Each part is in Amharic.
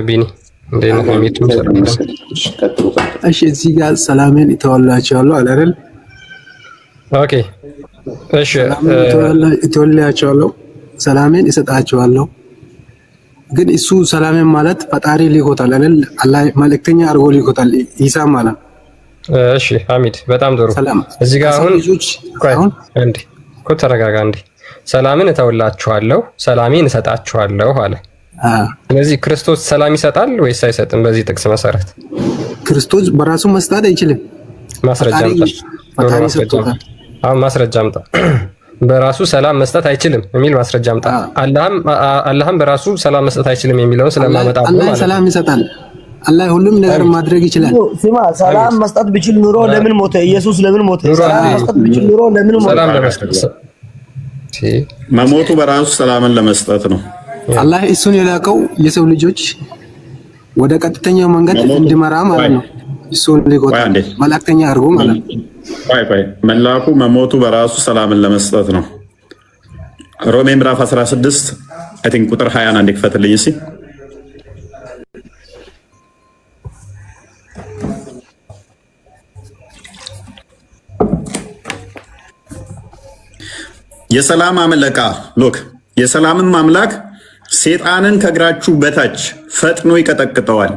ቢኒ እንደነ ሐሚድ እሺ እዚህ ጋር ሰላምን ይተዋላችኋለሁ አለ አይደል? ኦኬ እሺ ይተዋላችኋለሁ ሰላምን ይሰጣችኋለሁ። ግን እሱ ሰላምን ማለት ፈጣሪ ሊቆታል አይደል? አላህ መልእክተኛ አድርጎ ሊቆታል ኢሳ ማለት። እሺ ሐሚድ በጣም ጥሩ። እዚህ ጋር አሁን እንዴ ተረጋጋ እንዴ። ሰላምን እተውላችኋለሁ ሰላሜን እሰጣችኋለሁ አለ። ስለዚህ ክርስቶስ ሰላም ይሰጣል ወይስ አይሰጥም? በዚህ ጥቅስ መሰረት ክርስቶስ በራሱ መስጠት አይችልም። ማስረጃ አምጣ። በራሱ ሰላም መስጠት አይችልም የሚል ማስረጃ አምጣ። አላህም በራሱ ሰላም መስጠት አይችልም የሚለውን ስለማመጣ ነው። አላህ ሰላም ይሰጣል። አላህ ሁሉም ነገር ማድረግ ይችላል። ስማ ሰላም መስጠት ቢችል ኑሮ ለምን ሞተ? ኢየሱስ ለምን ሞተ? ሰላም መስጠት ቢችል ኑሮ ለምን ሞተ? ሰላም ለመስጠት መሞቱ በራሱ ሰላምን ለመስጠት ነው። አላህ እሱን የላከው የሰው ልጆች ወደ ቀጥተኛው መንገድ እንዲመራ ማለት ነው። እሱን ሊቆጣ መልእክተኛ አድርጎ ማለት ነው። መላኩ መሞቱ በራሱ ሰላምን ለመስጠት ነው። ሮሜ ምዕራፍ 16 አይ ቲንክ ቁጥር 20 አንዴ ክፈትልኝ እስኪ። የሰላም አምላክ ሎክ የሰላምም አምላክ ሰይጣንን ከእግራችሁ በታች ፈጥኖ ይቀጠቅጠዋል።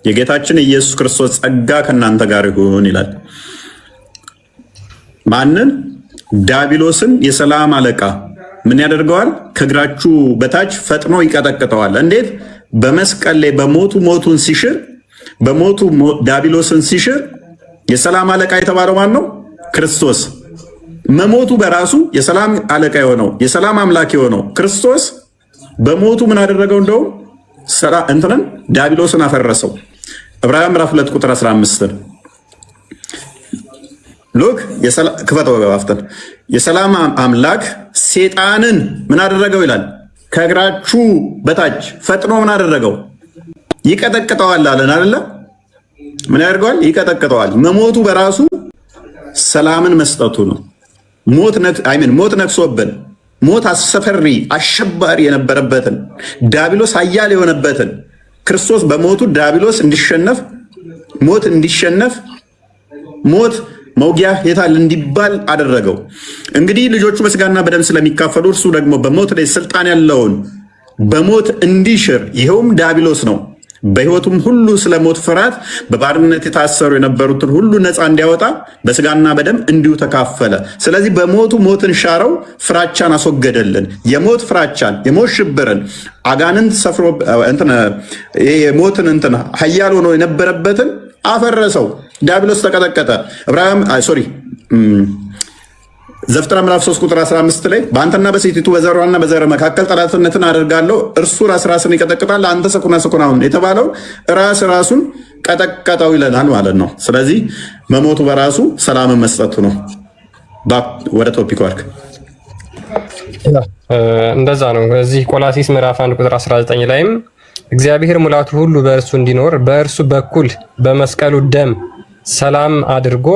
የጌታችን ኢየሱስ ክርስቶስ ጸጋ ከእናንተ ጋር ይሁን ይላል። ማንን? ዲያብሎስን የሰላም አለቃ ምን ያደርገዋል? ከእግራችሁ በታች ፈጥኖ ይቀጠቅጠዋል። እንዴት? በመስቀል ላይ ሞቱን ሲሽር ዲያብሎስን ሲሽር የሰላም አለቃ የተባለው ማን ነው? ክርስቶስ። መሞቱ በራሱ የሰላም አለቃ የሆነው የሰላም አምላክ የሆነው ክርስቶስ በሞቱ ምን አደረገው? እንደው እንትንን ዲያብሎስን አፈረሰው። ዕብራውያን ምዕራፍ 2 ቁጥር 15 ሉክ ክፈተው በአፍተን የሰላም አምላክ ሰይጣንን ምን አደረገው ይላል? ከእግራችሁ በታች ፈጥኖ ምን አደረገው? ይቀጠቅጠዋል አለን አይደለ? ምን ያደርገዋል? ይቀጠቅጠዋል። መሞቱ በራሱ ሰላምን መስጠቱ ነው። ሞት ነክሶብን ሞት አሰፈሪ አሸባሪ የነበረበትን ዲያብሎስ ኃያል የሆነበትን ክርስቶስ በሞቱ ዲያብሎስ እንዲሸነፍ ሞት መውጊያ የታል እንዲባል አደረገው። እንግዲህ ልጆቹ በስጋና በደም ስለሚካፈሉ እርሱ ደግሞ በሞት ላይ ስልጣን ያለውን በሞት እንዲሽር ይኸውም ዲያብሎስ ነው። በሕይወቱም ሁሉ ስለ ሞት ፍርሃት በባርነት የታሰሩ የነበሩትን ሁሉ ነፃ እንዲያወጣ በስጋና በደም እንዲሁ ተካፈለ። ስለዚህ በሞቱ ሞትን ሻረው፣ ፍራቻን አስወገደልን። የሞት ፍራቻን፣ የሞት ሽብርን አጋንንት ሰፍሮ የሞትን ኃያል ሆኖ የነበረበትን አፈረሰው። ዲያብሎስ ተቀጠቀጠ። ዘፍጥረት ምዕራፍ 3 ቁጥር 15 ላይ በአንተና በሴቲቱ በዘሯና በዘር መካከል ጠላትነትን አደርጋለሁ፣ እርሱ ራስን ይቀጠቅጣል፣ አንተ ሰኩናውን የተባለው ራሱን ቀጠቀጠው ይለናል ማለት ነው። ስለዚህ መሞቱ በራሱ ሰላምን መስጠቱ ነው። ወደ ቶፒክ ወርክ እንደዛ ነው። እዚህ ቆላሲስ ምዕራፍ 1 ቁጥር 19 ላይም እግዚአብሔር ሙላቱ ሁሉ በእርሱ እንዲኖር በእርሱ በኩል በመስቀሉ ደም ሰላም አድርጎ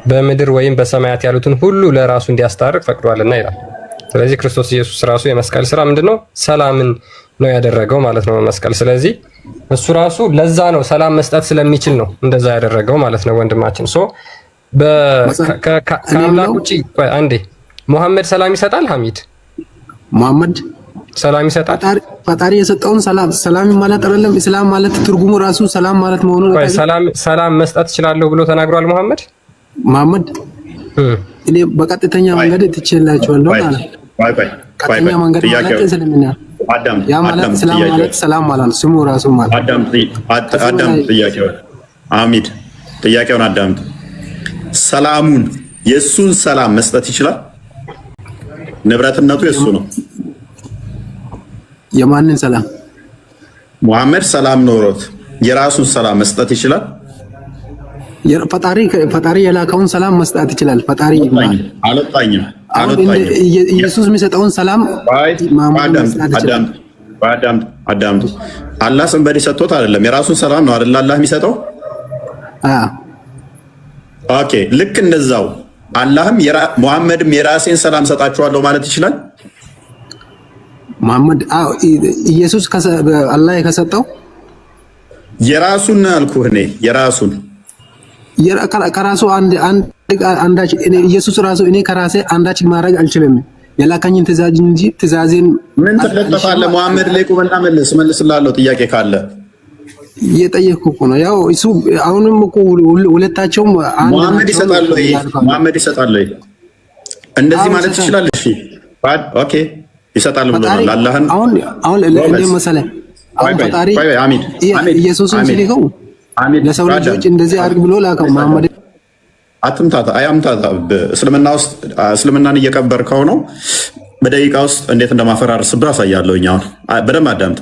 በምድር ወይም በሰማያት ያሉትን ሁሉ ለራሱ እንዲያስታርቅ ፈቅዷልና ይላል። ስለዚህ ክርስቶስ ኢየሱስ ራሱ የመስቀል ስራ ምንድነው? ሰላምን ነው ያደረገው ማለት ነው መስቀል። ስለዚህ እሱ ራሱ ለዛ ነው ሰላም መስጠት ስለሚችል ነው እንደዛ ያደረገው ማለት ነው ወንድማችን። ከአምላክ ውጪ አንዴ ሙሐመድ ሰላም ይሰጣል? ሐሚድ ሙሐመድ ሰላም ይሰጣል? ፈጣሪ የሰጠውን ሰላም ማለት አይደለም። እስላም ማለት ትርጉሙ ራሱ ሰላም ማለት መሆኑን ሰላም መስጠት እችላለሁ ብሎ ተናግሯል ሙሐመድ እኔ በቀጥተኛ መንገድ ትችላችኋለሁ ማለት ቀጥተኛ መንገድ ማለት ስለምንያ ያ ማለት ሰላም ማለት ስሙ ራሱ ማለት አዳም ጥያቄውን አዳምጥ። ሰላሙን የሱን ሰላም መስጠት ይችላል? ንብረትነቱ የሱ ነው። የማንን ሰላም? ሙሐመድ ሰላም ኖሮት የራሱን ሰላም መስጠት ይችላል? ፈጣሪ የላከውን ሰላም መስጠት ይችላል። ፈጣሪ አልወጣኝም። ኢየሱስ የሚሰጠውን ሰላም አዳምጡ። አላህ ሰንበዲ ሰጥቶት አይደለም፣ የራሱን ሰላም ነው አይደል አላህ የሚሰጠው። ኦኬ፣ ልክ እንደዛው አላህም ሙሐመድም የራሴን ሰላም ሰጣችኋለሁ ማለት ይችላል። ሙሐመድ ኢየሱስ አላህ ከሰጠው የራሱን አልኩህ እኔ የራሱን ከራሱ አንዳች ኢየሱስ ራሱ እኔ ከራሴ አንዳች ማድረግ አልችልም የላከኝን ትእዛዝ እንጂ ትእዛዜን ምን ተለጠፋለህ? መሐመድ ላይ ቁመና መልስላለሁ ጥያቄ ካለ እየጠየቅኩ እኮ ነው። ያው እሱ አሁንም እኮ ሁለታቸውም መሐመድ ይሰጣል ወይ እንደዚህ ማለት ይችላል? እሺ ኦኬ ይሰጣል ብሎ ነው አላህን አሁን ለእኔ መሰለህ አሁን ፈጣሪ ኢየሱስን ሲልከው ለሰው ልጆች እንደዚህ አድርግ ብሎ ላከው። መሐመድ እስልምና ውስጥ እስልምናን እየቀበርከው ነው። በደቂቃ ውስጥ እንዴት እንደማፈራርስብህ አሳያለሁ። አሁን በደንብ አዳምጥ።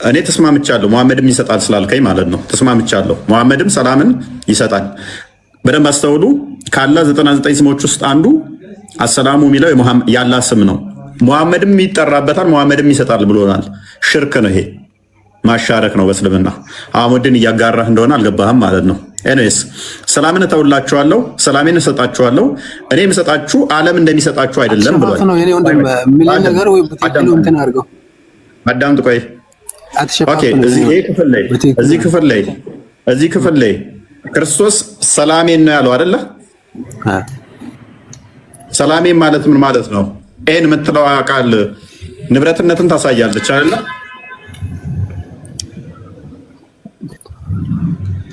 እኔ ተስማምቻለሁ፣ መሐመድም ይሰጣል ስላልከኝ ማለት ነው። ተስማምቻለሁ፣ መሐመድም ሰላምን ይሰጣል። በደንብ አስተውሉ። ከአላህ 99 ስሞች ውስጥ አንዱ አሰላሙ የሚለው የአላህ ስም ነው። መሐመድም ይጠራበታል፣ መሐመድም ይሰጣል ብሎናል። ሽርክ ነው ይሄ፣ ማሻረክ ነው በእስልምና። አህሙድን እያጋራህ እንደሆነ አልገባህም ማለት ነው። ኤኒዌይስ ሰላምን እተውላችኋለሁ፣ ሰላሜን እሰጣችኋለሁ። እኔ የምሰጣችሁ ዓለም እንደሚሰጣችሁ አይደለም ብሏል። አዳምጥ፣ ቆይ። ኦኬ፣ እዚህ ክፍል ላይ ክርስቶስ ሰላሜን ነው ያለው አይደለ? ሰላሜን ማለት ምን ማለት ነው? ይህን የምትለው ቃል ንብረትነትን ታሳያለች አይደለ?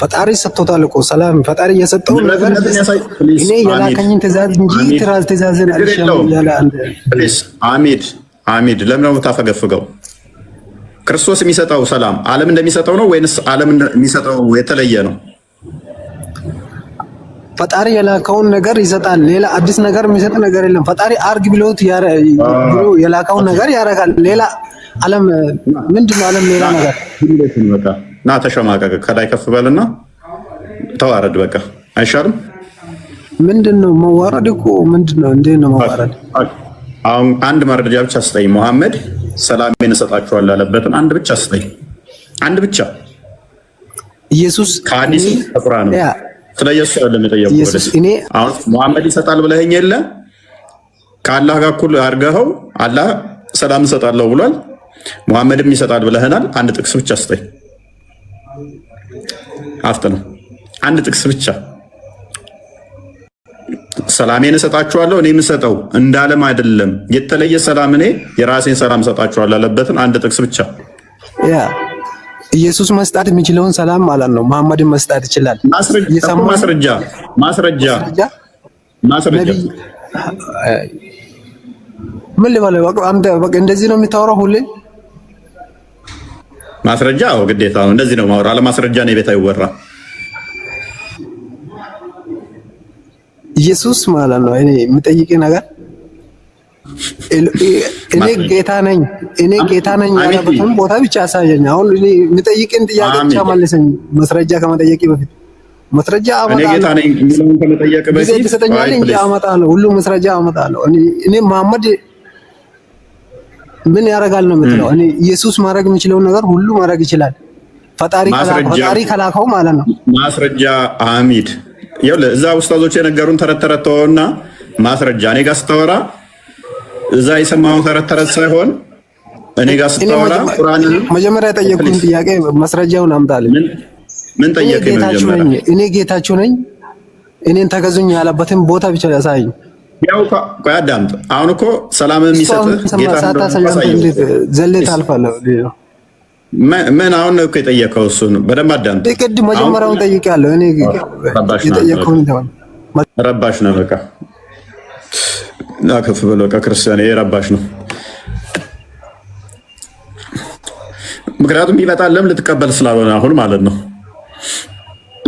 ፈጣሪ ሰጥቶታል እኮ ሰላም። ፈጣሪ የሰጠው ነገር እኔ የላከኝን ትእዛዝ እንጂ ትእዛዝን አልሻም ያለ አንድ አሚድ ለምን ነው የምታፈገፍገው? ክርስቶስ የሚሰጠው ሰላም ዓለም እንደሚሰጠው ነው ወይንስ ዓለም የሚሰጠው የተለየ ነው? ፈጣሪ የላከውን ነገር ይሰጣል። ሌላ አዲስ ነገር የሚሰጥ ነገር የለም። ፈጣሪ አርግ ብሎት ብሎ የላከውን ነገር ያደርጋል። ሌላ ዓለም ምንድነው? ዓለም ሌላ ነገር ና ተሸማቀቅ፣ ከላይ ከፍ በልና ተዋረድ። በቃ አይሻልም? ምንድነው መዋረድ እኮ ምንድነው? እንዴ ነው መዋረድ? አሁን አንድ መረጃ ብቻ ስጠኝ። መሐመድ ሰላሜን እሰጣችኋለሁ ያለበትን አንድ ብቻ ስጠኝ። አንድ ብቻ። ኢየሱስ ከሐዲስ ከቁርአን ነው። ስለ ኢየሱስ አይደለም የጠየቁት። አሁን መሐመድ ይሰጣል ብለኸኝ የለ ከአላህ ጋር እኩል አድርገኸው አላህ ሰላም እሰጣለሁ ብሏል። መሐመድም ይሰጣል ብለህናል። አንድ ጥቅስ ብቻ ስጠኝ። አፍጥነው አንድ ጥቅስ ብቻ። ሰላሜን እሰጣችኋለሁ እኔ የምሰጠው እንዳለም አይደለም፣ የተለየ ሰላም፣ እኔ የራሴን ሰላም እሰጣችኋለሁ ያለበትን አንድ ጥቅስ ብቻ። ኢየሱስ መስጠት የሚችለውን ሰላም ማለት ነው። መሐመድን መስጠት ይችላል። ማስረጃ ምን ልበለው? በቃ እንደዚህ ነው የሚታወራው ሁሌ። ማስረጃ ግዴታ ነው። እንደዚህ ነው ማውራ። አለማስረጃ ነው ቤት አይወራ። ኢየሱስ ማለት ነው እኔ የምጠይቅ ነገር እኔ ጌታ ነኝ ያለበትን ቦታ ብቻ አሳየኝ። አሁን እኔ የምጠይቅን ጥያቄ ብቻ መልሰኝ። ማስረጃ ከመጠየቅ በፊት ማስረጃ አመጣለሁ። እኔ ጌታ ነኝ የሚለውን ከመጠየቅ በፊት ተሰጠኛል እንጂ አመጣለሁ። ሁሉ ማስረጃ አመጣለሁ። እኔ መሐመድ ምን ያደርጋል ነው የምትለው? እኔ ኢየሱስ ማድረግ የሚችለውን ነገር ሁሉ ማድረግ ይችላል። ፈጣሪ ከላከው ማለት ነው። ማስረጃ አሚድ ይኸውልህ፣ እዛ ኡስታዞች የነገሩን ተረት ተወውና ማስረጃ እኔ ጋር ስታወራ እዛ የሰማውን ተረት ሳይሆን እኔ ጋር ስታወራ ቁርአንን መጀመሪያ ጠየቅኩኝ ጥያቄ ማስረጃውን አምጣልኝ። ምን ጠየቀኝ? መጀመሪያ እኔ ጌታችሁ ነኝ እኔን ተገዙኝ ያለበትን ቦታ ብቻ ያሳየኝ። ያው ቆይ አዳምጥ። አሁን እኮ ሰላም የሚሰጥህ ጌታ ዘለት አልፋለሁ። ምን አሁን ነው እኮ የጠየቀው? እሱን በደንብ አዳምጥ። ቅድም መጀመሪያውን ጠይቄያለሁ። እኔ የጠየቀውን ረባሽ ነው። በቃ ከፍ ብሎ በቃ ክርስቲያን ይሄ ረባሽ ነው። ምክንያቱም ይመጣለም ልትቀበል ስላልሆነ አሁን ማለት ነው።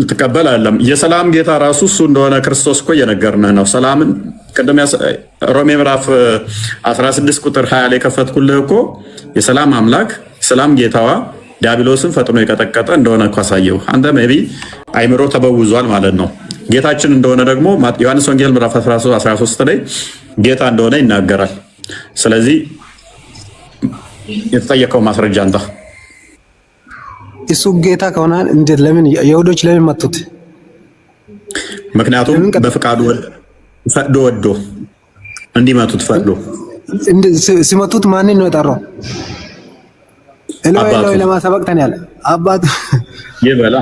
ልትቀበል አይደለም። የሰላም ጌታ ራሱ እሱ እንደሆነ ክርስቶስ እኮ እየነገርንህ ነው። ሰላምን ቅድም ሮሜ ምዕራፍ 16 ቁጥር 20 ላይ ከፈትኩልህ እኮ የሰላም አምላክ የሰላም ጌታዋ ዲያብሎስን ፈጥኖ የቀጠቀጠ እንደሆነ እኮ አሳየው። አንተ ሜቢ አይምሮ ተበውዟል ማለት ነው። ጌታችን እንደሆነ ደግሞ ዮሐንስ ወንጌል ምዕራፍ 13 ላይ ጌታ እንደሆነ ይናገራል። ስለዚህ የተጠየቀው ማስረጃ አንተ እሱ ጌታ ከሆነ እንዴት ለምን የሁዶች ለምን መቱት? ምክንያቱም በፍቃዱ ፈቅዶ ወዶ እንዲመቱት ፈቅዶ። ሲመቱት ማንን ነው የጠራው? ኤሎይ ለማሰበቅ ተን ያለ አባት ይበላ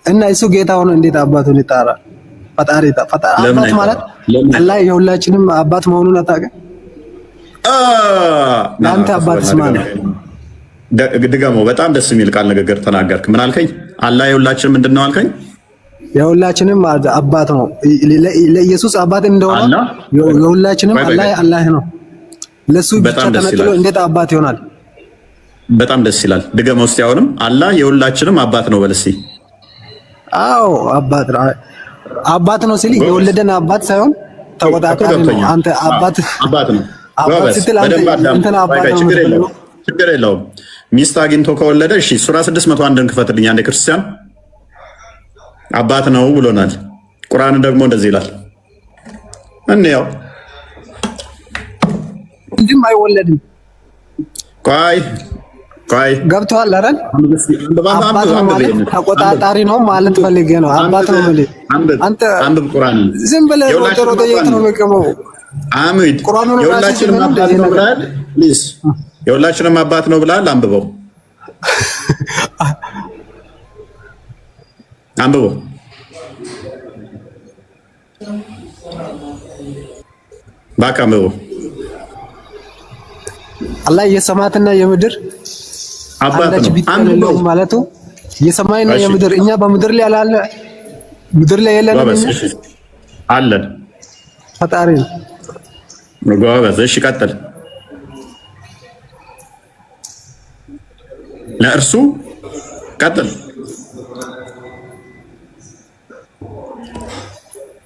እና እሱ ጌታ ሆኖ እንዴት አባቱን ይጣራል? ፈጣሪ አባት ማለት አላህ የሁላችንም አባት መሆኑን አታውቅም? አንተ አባት ማለት ድገመው። በጣም ደስ የሚል ቃል ንግግር ተናገርክ። ምን አልከኝ? አላህ የሁላችንም ምንድን ነው አልከኝ? የሁላችንም አባት ነው። ለኢየሱስ አባት እንደሆነ የሁላችንም አላህ ነው። ለሱ ብቻ ተነጥሎ እንዴት አባት ይሆናል? በጣም ደስ ይላል። ድገመው እስቲ አሁንም። አላህ የሁላችንም አባት ነው በል እስቲ። አዎ አባት ነው ሲል የወለደን አባት ሳይሆን ተቆጣጣሪ ነው። አንተ አባት ነው ስትል አንተ አባት ነው። ችግር የለውም። ሚስት አግኝቶ ከወለደ እሺ፣ ሱራ 601ን ክፈትልኝ አንዴ። ክርስቲያን አባት ነው ብሎናል። ቁርአን ደግሞ እንደዚህ ይላል። እንየው። እንዲም አይወለድም። ቆይ ገብቶሃል አይደል? አባት ነው ማለት ተቆጣጣሪ ነው ማለት ፈልጌ ነው። አባት ነው ማለት አንተ አንብብ ቁርአን። ዝም ብለህ ሮጦ የት ነው የምትቀመው? አሚድ የሁላችንም አባት ነው ብለሃል። ፕሊዝ የሁላችንም አባት ነው ብለሃል። አንብበው እባክህ አንብበው። አላህ የሰማያትና የምድር አባት ነው ማለቱ የሰማይና የምድር እኛ በምድር ላይ አላለ ምድር ላይ የለንም አለን ፈጣሪ ነው። ጎበዝ። እሺ ቀጥል። ለእርሱ ቀጥል።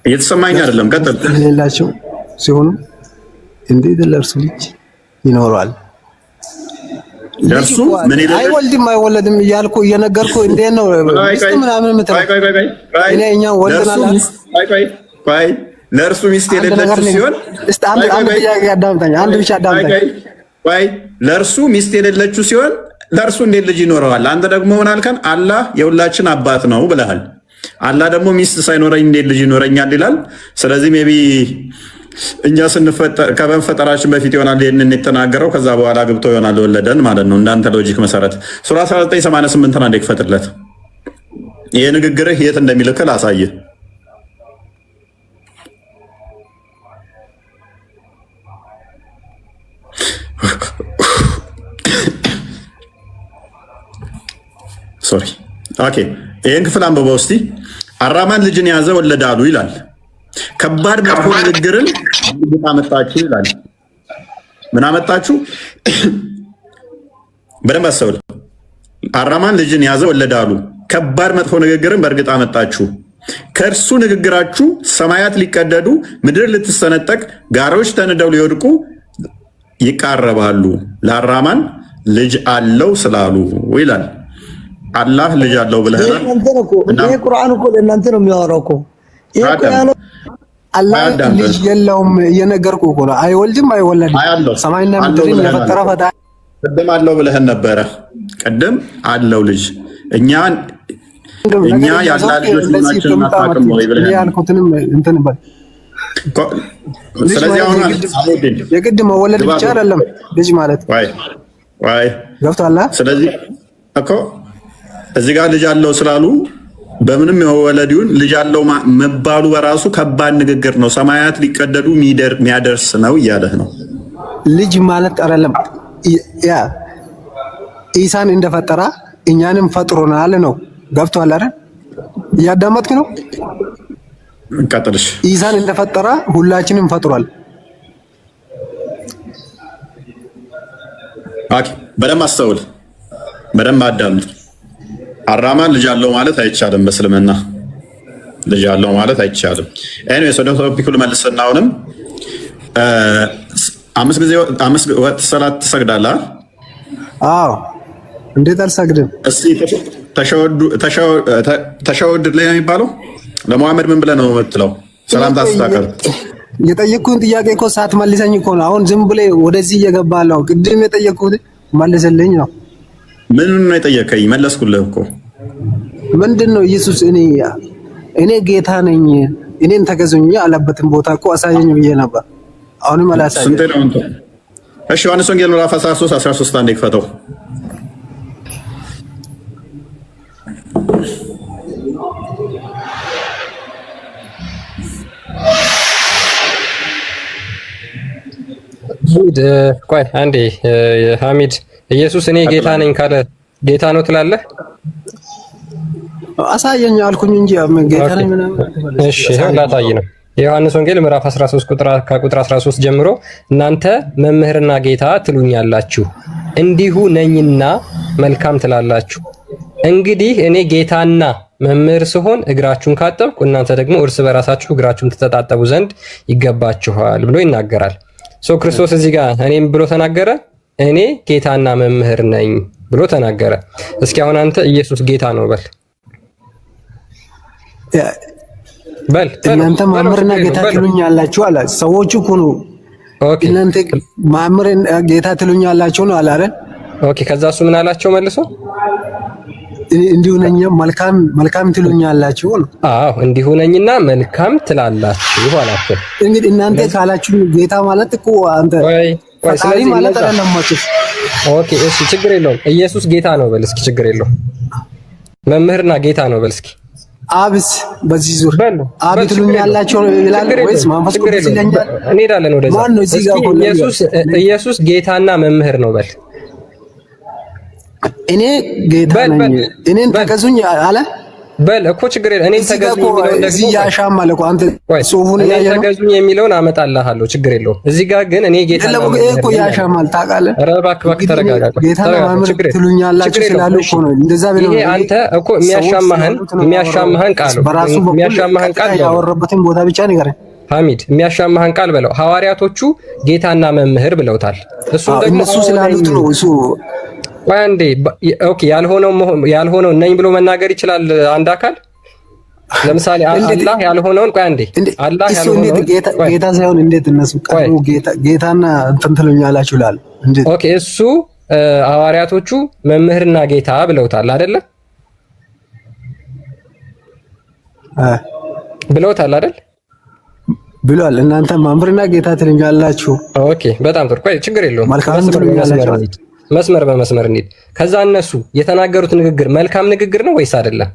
እየተሰማኝ አይደለም። ቀጥል። ሌላቸው ሲሆኑ እንዴት ለእርሱ ልጅ ይኖራል? ለእርሱ ምን ይላል? አይወልድም እያልኩ እየነገርኩ እንዴት ነው ሚስት ምናምን የምትለው? እኛ ወልደናል። ቆይ ለእርሱ ሚስት የሌለችው ሲሆን አንድ ብቻ አዳምጠኝ። ቆይ ለእርሱ ሚስት የሌለችው ሲሆን ለእርሱ እንዴት ልጅ ይኖረዋል? አንተ ደግሞ ምን አልከን? አላህ የሁላችን አባት ነው ብለሃል። አላህ ደግሞ ሚስት ሳይኖረኝ እንዴት ልጅ ይኖረኛል ይላል። ስለዚህ ሜቢ እኛ ስንፈጠር ከመፈጠራችን በፊት ይሆናል ይህንን የተናገረው። ከዛ በኋላ ግብቶ ይሆናል ወለደን ማለት ነው። እንዳንተ ሎጂክ መሰረት ሱራ 1988 አንዴ ክፈትለት። ይሄ ንግግርህ የት እንደሚልክል አሳይህ። ሶሪ ኦኬ፣ ይሄን ክፍል አንብበው እስቲ። አራማን ልጅን የያዘ ወለደ አሉ ይላል። ከባድ መጥፎ ንግግርን አመጣችሁ ይላል። ምን አመጣችሁ? በደንብ አስተውል። አራማን ልጅን የያዘ ወለደ አሉ። ከባድ መጥፎ ንግግርን በእርግጥ አመጣችሁ። ከእርሱ ንግግራችሁ ሰማያት ሊቀደዱ፣ ምድር ልትሰነጠቅ፣ ጋሮች ተንደው ሊወድቁ ይቃረባሉ። ለአራማን ልጅ አለው ስላሉ ይላል። አላህ ልጅ አለው ብለናል። ይሄ ቁርአን እኮ ለእናንተ ነው የሚያወራው እኮ። ይሄ ቁርአን አላህ ልጅ የለውም እየነገርኩህ እኮ ነው። አይወልድም አይወለድም። ሰማይና ምድርን የፈጠረ ፈጣሪ ቅድም አለው ብለህን ነበረ። ቅድም አለው ልጅ እኛ ያላ ልጆች ናቸው ማጣቀም ነው ይብለህ ያልኩትንም እንትን በል። ስለዚህ አሁን የግድ መወለድ ብቻ አይደለም ልጅ ማለት ወይ ገብቶሃል? ስለዚህ እኮ እዚህ ጋር ልጅ አለው ስላሉ በምንም የወለዲውን ልጅ አለው መባሉ በራሱ ከባድ ንግግር ነው። ሰማያት ሊቀደዱ የሚያደርስ ነው እያለህ ነው። ልጅ ማለት አይደለም። ያ ኢሳን እንደፈጠራ እኛንም ፈጥሮናል ነው። ገብቶሃል አይደል? እያዳመጥክ ነው። ቀጥልሽ። ኢሳን እንደፈጠራ ሁላችንም ፈጥሯል። ኦኬ፣ በደንብ አስተውል፣ በደንብ አዳምጥ። አራማን ልጅ አለው ማለት አይቻልም። በእስልምና ልጅ አለው ማለት አይቻልም። ኤኒዌይስ ወደ ቶፒኩ ልመልስና አሁንም 5 ጊዜ 5 ወቅት ሰላት ትሰግዳለህ? አዎ። እንዴት አልሰግድም? እስቲ ተሸውድ ላይ የሚባለው ለሙሐመድ ምን ብለህ ነው የምትለው? ሰላምታ ስትቀር የጠየቅኩህን ጥያቄ እኮ ሳትመልሰኝ እኮ ነው አሁን ዝም ብለህ ወደዚህ እየገባለሁ። ቅድም የጠየቅኩህን መልስልኝ ነው። ምን ነው የጠየቀኝ? መለስኩልህ እኮ። ምንድን ነው ኢየሱስ እኔ ጌታ ነኝ እኔን ተገዙኝ ያለበትን ቦታ እኮ አሳየኝ ብዬ ነበር። አሁንም አላሳየኝ። ስንት ነው አንተ? እሺ ዮሐንስ ወንጌል ምዕራፍ 13 አንዴ ክፈተው። ቆይ አንዴ ሐሚድ ኢየሱስ እኔ ጌታ ነኝ ካለ ጌታ ነው ትላለህ? አሳየኝ አልኩኝ እንጂ ጌታ ነኝ ምናምን። እሺ ላሳይ ነው። የዮሐንስ ወንጌል ምዕራፍ 13 ከቁጥር 13 ጀምሮ እናንተ መምህርና ጌታ ትሉኛላችሁ፣ እንዲሁ ነኝና መልካም ትላላችሁ። እንግዲህ እኔ ጌታና መምህር ስሆን እግራችሁን ካጠብኩ እናንተ ደግሞ እርስ በራሳችሁ እግራችሁን ተጣጣቡ ዘንድ ይገባችኋል ብሎ ይናገራል። ክርስቶስ እዚህ ጋር እኔም ብሎ ተናገረ። እኔ ጌታና መምህር ነኝ ብሎ ተናገረ። እስኪ አሁን አንተ ኢየሱስ ጌታ ነው በል በል። እናንተ መምህርና ጌታ ትሉኛላችሁ አለ። ሰዎቹ እኮ ነው እናንተ መምህርና ጌታ ትሉኛላችሁ ነው አለ አይደል? ኦኬ። ከዛ እሱ ምን አላቸው መልሶ? እንዲሁ ነኝ መልካም ትሉኛላችሁ ነው። አዎ እንዲሁ ነኝና መልካም ትላላችሁ አላቸው። እንግዲህ እናንተ ካላችሁ ጌታ ማለት እኮ አንተ ፈጣሪ ማለት አይደለም ማለት። ኦኬ እሺ፣ ችግር የለውም። ኢየሱስ ጌታ ነው በል እስኪ። ችግር የለውም። መምህርና ጌታ ነው በል እስኪ። አብስ በዚህ ዙር አብ ትሉኛላችሁ ይላል ወይስ መንፈስ ቅዱስ ይለኛል? እንሄዳለን ወደዛ። ማን ነው እዚህ ጋር ኢየሱስ ጌታና መምህር ነው በል። እኔ ጌታ ነኝ እኔን ተገዙኝ አለ በል እኮ። ችግር የለም። እኔን ተገዙኝ የሚለውን ደግሞ ያሻም ማለት አንተ ሱፉን ያየው ተገዙኝ የሚለውን አመጣልሃለሁ። ችግር የለውም። እዚህ ጋር ግን እኔ ጌታ ነኝ እኮ ያሻም ማለት ታውቃለህ። ኧረ እባክህ ተረጋጋ። ጌታ መምህር ትሉኛላችሁ ስላሉ እኮ ነው እንደዛ ብለው። ይሄ አንተ እኮ የሚያሻማህን ቃል ያወረበትን ቦታ ብቻ ንገረኝ ሐሚድ። የሚያሻማህን ቃል በለው። ሐዋርያቶቹ ጌታና መምህር ብለውታል። እሱ ደግሞ እሱ ስላሉት ነው እሱ አንዴ ኦኬ። ያልሆነው ነኝ ብሎ መናገር ይችላል አንድ አካል። ለምሳሌ አላህ ያልሆነውን አንዴ አላህ ያልሆነውን ጌታ ሳይሆን እንዴት እነሱ ጌታና እንትን ትሉኛላችሁ ይላል እንዴ? ኦኬ እሱ ሐዋርያቶቹ መምህርና ጌታ ብለውታል አይደለ? ብለውታል አይደል? ብሏል። እናንተ መምህርና ጌታ ትሉኛላችሁ። ኦኬ በጣም ጥሩ። ቆይ ችግር የለውም። መልካም ትሉኛላችሁ። መስመር በመስመር እንሂድ። ከዛ እነሱ የተናገሩት ንግግር መልካም ንግግር ነው ወይስ አይደለም?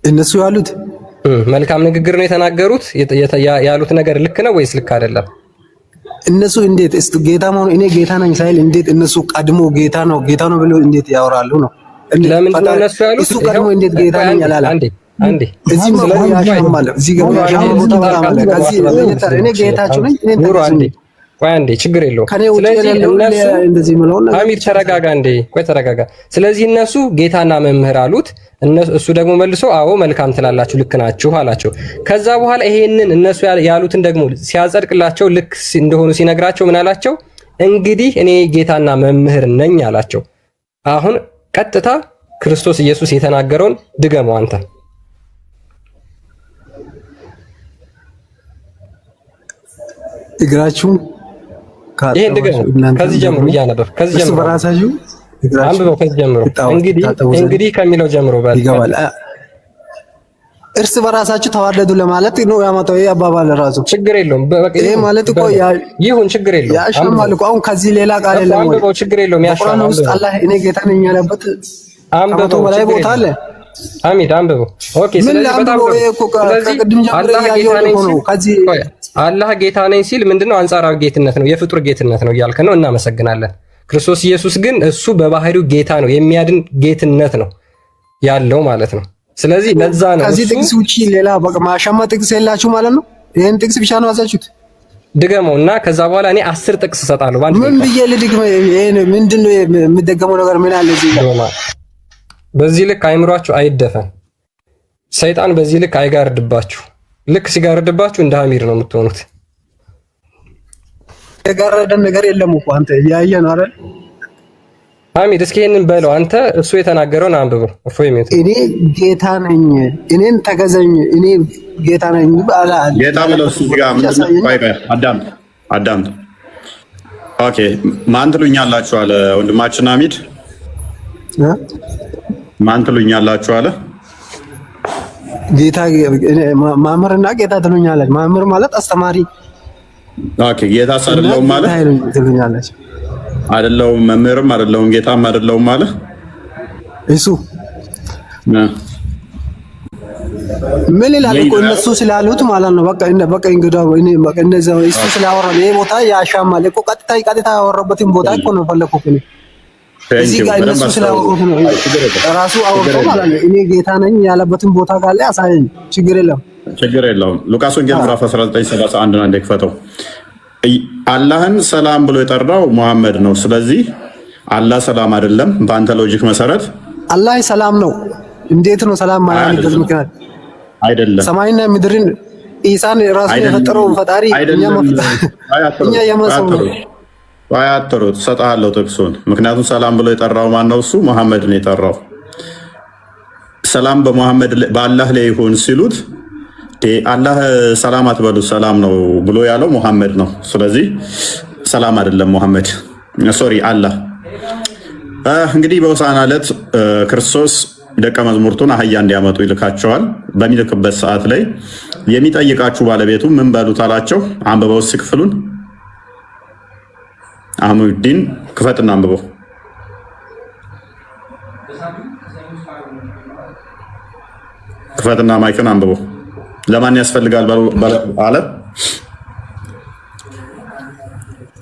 እነሱ ያሉት መልካም ንግግር ነው የተናገሩት። ያሉት ነገር ልክ ነው ወይስ ልክ አይደለም? እነሱ እንዴት ጌታ ነው እኔ ጌታ ነኝ ሳይል እንዴት እነሱ ቀድሞ ጌታ ነው ብለው እንዴት ያወራሉ ነው? ለምንድን ነው እነሱ ያሉት? እሱ ቀድሞ እንዴት ጌታ ነኝ ያላላ? አንዴ እዚህ ማለት ያሻማል። እዚህ ጋር ያሻማል ቦታ ማለት ከዚህ እኔ ጌታችሁ ነኝ እኔ አንዴ ቆይ አንዴ ችግር የለውም። ስለዚህ እነሱ ሐሚድ ተረጋጋ እንዴ፣ ቆይ ተረጋጋ። ስለዚህ እነሱ ጌታና መምህር አሉት። እሱ ደግሞ መልሶ አዎ መልካም ትላላችሁ ልክ ናችሁ አላቸው። ከዛ በኋላ ይሄንን እነሱ ያሉትን ደግሞ ሲያጸድቅላቸው ልክ እንደሆኑ ሲነግራቸው ምን አላቸው? እንግዲህ እኔ ጌታና መምህር ነኝ አላቸው። አሁን ቀጥታ ክርስቶስ ኢየሱስ የተናገረውን ድገመው አንተ። እግራችሁ ይሄን ድገመው ከዚህ ጀምሮ እያነበብክ ከዚህ ጀምሮ በራሳችሁ አንብበው ከዚህ ጀምሮ እንግዲህ ከሚለው ጀምሮ ባል ይገባል። እርስ በራሳችሁ ተዋደዱ ለማለት ነው ያመጣው። ይሄ አባባል ራሱ ችግር የለውም። ይሄ ማለት እኮ ይሁን ችግር የለውም። ያሻማል እኮ አሁን ከዚህ ሌላ ቃል የለም። አንብበው ችግር የለውም። ያሻማል ውስጥ አላህ እኔ ጌታ ነኝ ያለበት አንብበው በላይ ቦታ አለ። ሐሚድ አንብበው። ኦኬ ስለዚህ በጣም አላህ ጌታ ነኝ ሲል ምንድነው? አንጻራዊ ጌትነት ነው፣ የፍጡር ጌትነት ነው እያልከ ነው። እናመሰግናለን። ክርስቶስ ኢየሱስ ግን እሱ በባህሪው ጌታ ነው፣ የሚያድን ጌትነት ነው ያለው ማለት ነው። ስለዚህ ለዛ ነው ከዚህ ጥቅስ ውጪ ሌላ በቃ ማሻማ ጥቅስ የላችሁ ማለት ነው። ይሄን ጥቅስ ብቻ ነው ያዛችሁት። ድገመውና ከዛ በኋላ እኔ 10 ጥቅስ እሰጣለሁ። ባንድ ምን ብዬ ልድግመው? ይሄ ምንድነው የሚደገመው ነገር ምን አለ እዚህ ጋር? በዚህ ልክ አይምሯችሁ አይደፈን። ሰይጣን በዚህ ልክ አይጋርድባችሁ። ልክ ሲጋርድባችሁ እንደ ሐሚድ ነው የምትሆኑት። የጋረደን ነገር የለም እኮ አንተ ያየህ ነው አይደል? ሐሚድ እስኪ ይሄንን በለው አንተ። እሱ የተናገረውን አንብበው። እፎይ ሜት እኔ ጌታ ነኝ እኔን ተገዘኝ እኔ ጌታ ነኝ ባላ ጌታ ብለው እሱ ጋር አዳምጥ። ኦኬ ማን ትሉኛላችሁ አለ ወንድማችን ሐሚድ። ማን ትሉኛላችሁ አለ? ጌታ ማምርና ጌታ ትሉኛላችሁ። ማምር ማለት አስተማሪ። ኦኬ ጌታ አይደለሁም ማለት ትሉኛላችሁ። አይደለሁም መምህርም አይደለሁም ጌታም አይደለሁም ማለት እሱ ምን ይላል እኮ እነሱ ስላሉት ማለት ነው። በቃ እንግዲህ እኔ በቃ እነዛ እሱ ስላወራ ይሄ ቦታ ያሻማል እኮ ቀጥታ ያወራበትን ቦታ እኮ ነው ፈለኩት እኔ እዚህ ጋር እነሱ ስላወሩት ነው ራሱ አወራው ማለት ነው። እኔ ጌታ ነኝ ያለበትን ቦታ ካለ አሳየኝ፣ ችግር የለውም። ሉቃስ ወንጌል ምዕራፍ 19:31 አንዴ ክፈተው። አላህን ሰላም ብሎ የጠራው መሐመድ ነው። ስለዚህ አላህ ሰላም አይደለም። በአንተ ሎጂክ መሰረት አላህ ሰላም ነው። እንዴት ነው ሰላም ማያልበት ምክንያት? አይደለም ሰማይና ምድርን ኢሳን ራሱ የፈጠረው ፈጣሪ እኛ የማሰው ነው። አያተሩት ሰጣለው ጥቅሱን። ምክንያቱም ሰላም ብሎ የጠራው ማን ነው? እሱ መሐመድ ነው የጠራው። ሰላም በመሐመድ በአላህ ላይ ይሁን ሲሉት አላህ ሰላም አትበሉ ሰላም ነው ብሎ ያለው መሐመድ ነው። ስለዚህ ሰላም አይደለም መሐመድ ሶሪ አላህ። እንግዲህ በሆሳዕና ዕለት ክርስቶስ ደቀ መዝሙርቱን አህያ እንዲያመጡ ይልካቸዋል። በሚልክበት ሰዓት ላይ የሚጠይቃችሁ ባለቤቱ ምን በሉት አላቸው። አንብበው እስኪ ክፍሉን አህሙዲን ክፈትና አንብበው። ክፈትና ማይክን አንብበው። ለማን ያስፈልጋል አለ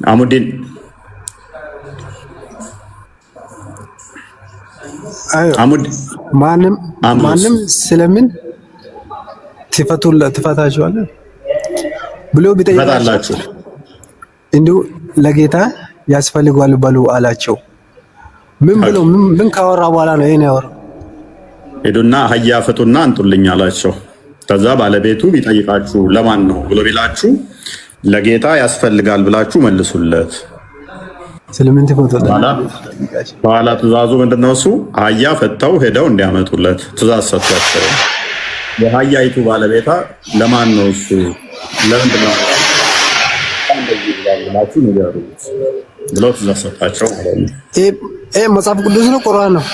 አህሙዲን። ማንም ስለምን ትፈታችኋለህ ብሎ ቢጠይቃችሁ እንዲሁ ለጌታ ያስፈልጋል በሉ አላቸው። ምን ብሎ ምን ካወራ በኋላ ነው ይሄን ያወራው? ሄዱና አህያ ፍቱና አንጡልኝ አላቸው። ከዛ ባለቤቱ ቢጠይቃችሁ ለማን ነው ብሎ ቢላችሁ ለጌታ ያስፈልጋል ብላችሁ መልሱለት። ስለምን ትፈቱለት? በኋላ ትእዛዙ ምንድነው? እሱ አህያ ፈተው ሄደው እንዲያመጡለት ትእዛዝ ሰጥቷቸው የአህያይቱ ባለቤታ ለማን ነው እሱ ለምንድን ነው ብላችሁ ንገሩት ብለው ትእዛዝ ሰጣቸው ማለት ነው። ይሄ መጽሐፍ ቅዱስ ነው ቁርአን ነው?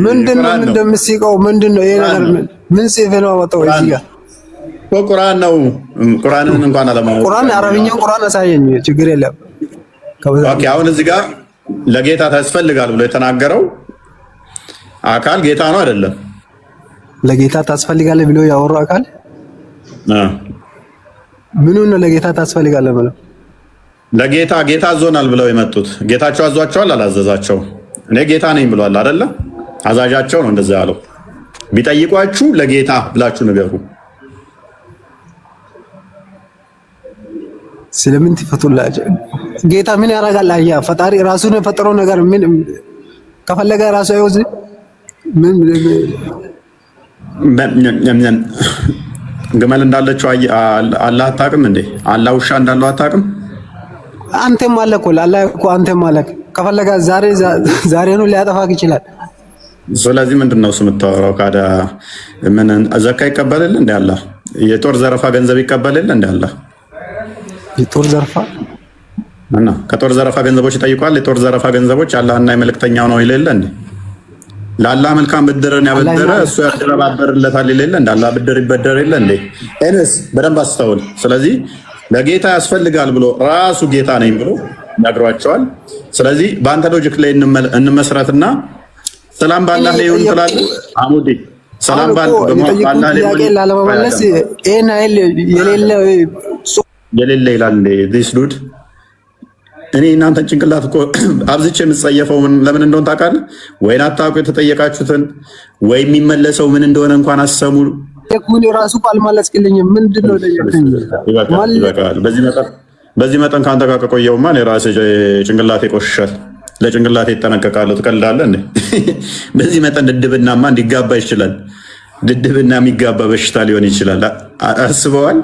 ምንድነው እንደምትስቀው? ምንድነው ይሄ ነገር? ምን ጽፌ ነው አወጣው እዚህ ጋር? ቁርአን ነው። ቁርአንን እንኳን አለማወቅ ቁርአን አረብኛው ቁርአን አሳየኝ፣ ችግር የለም። ኦኬ አሁን እዚህ ጋር ለጌታ ታስፈልጋል ብሎ የተናገረው አካል ጌታ ነው አይደለም? ለጌታ ታስፈልጋለህ ብሎ ያወራው አካል ምኑን ነው ለጌታ ታስፈልጋለህ ብሎ? ለጌታ ጌታ አዞናል ብለው የመጡት ጌታቸው አዟቸዋል? አላዘዛቸው? እኔ ጌታ ነኝ ብሏል አይደለ? አዛዣቸው ነው እንደዛ ያለው። ቢጠይቋችሁ ለጌታ ብላችሁ ንገሩ። ስለምን ትፈቱላችሁ? ጌታ ምን ያደርጋል? አያ ፈጣሪ ራሱን የፈጠረው ነገር ምን ከፈለገ ራሱ አይወዝ ምን ግመል እንዳለችው አላህ አታውቅም እንዴ? አላህ ውሻ እንዳለው አታውቅም? አንተም አለ እኮ አላህ እኮ አንተም አለ። ከፈለገ ዛሬ ነው ሊያጠፋክ ይችላል። ስለዚህ ምንድነው እሱ የምታወራው? ካዳ ምን ዘካ ይቀበልል እንዴ? አላህ የጦር ዘረፋ ገንዘብ ይቀበልል እንዴ? አላህ የጦር ዘረፋ እና ከጦር ዘረፋ ገንዘቦች ይጠይቋል። የጦር ዘረፋ ገንዘቦች አላህና የመልእክተኛው ነው ይለለ እንዴ? ለአላህ መልካም ብድርን ያበደረ እሱ ያደረባበርለታል ይለለ እንዴ? አላህ ብድር ይበደር የለ እንዴ? እነስ በደንብ አስተውል። ስለዚህ ለጌታ ያስፈልጋል ብሎ ራሱ ጌታ ነኝ ብሎ ነግሯቸዋል። ስለዚህ በአንተ ሎጂክ ላይ እንመስረትና ሰላም ባላህ ላይ ይሁን ትላለህ አሙዲ። ሰላም ባላህ ላይ ላለመመለስ ኤና የሌለ ይላል ዲስ ዱድ። እኔ እናንተን ጭንቅላት እኮ አብዝቼ የምትጸየፈው ለምን እንደሆነ ታውቃለህ? ወይን አታውቁ የተጠየቃችሁትን ወይ የሚመለሰው ምን እንደሆነ እንኳን አሰሙ። የኩኒ ራሱ አልመለስክልኝም። ምንድነው ለየከኝ? ይበቃል። በዚህ መጠን ካንተ ጋር ከቆየውማ እኔ ራሴ ጭንቅላቴ ቆሽሻል። ለጭንቅላቴ እጠነቀቃለሁ። ትቀልዳለህ እንዴ? በዚህ መጠን ድድብናማ እንዲጋባ ይችላል። ድድብና የሚጋባ በሽታ ሊሆን ይችላል። አስበዋል?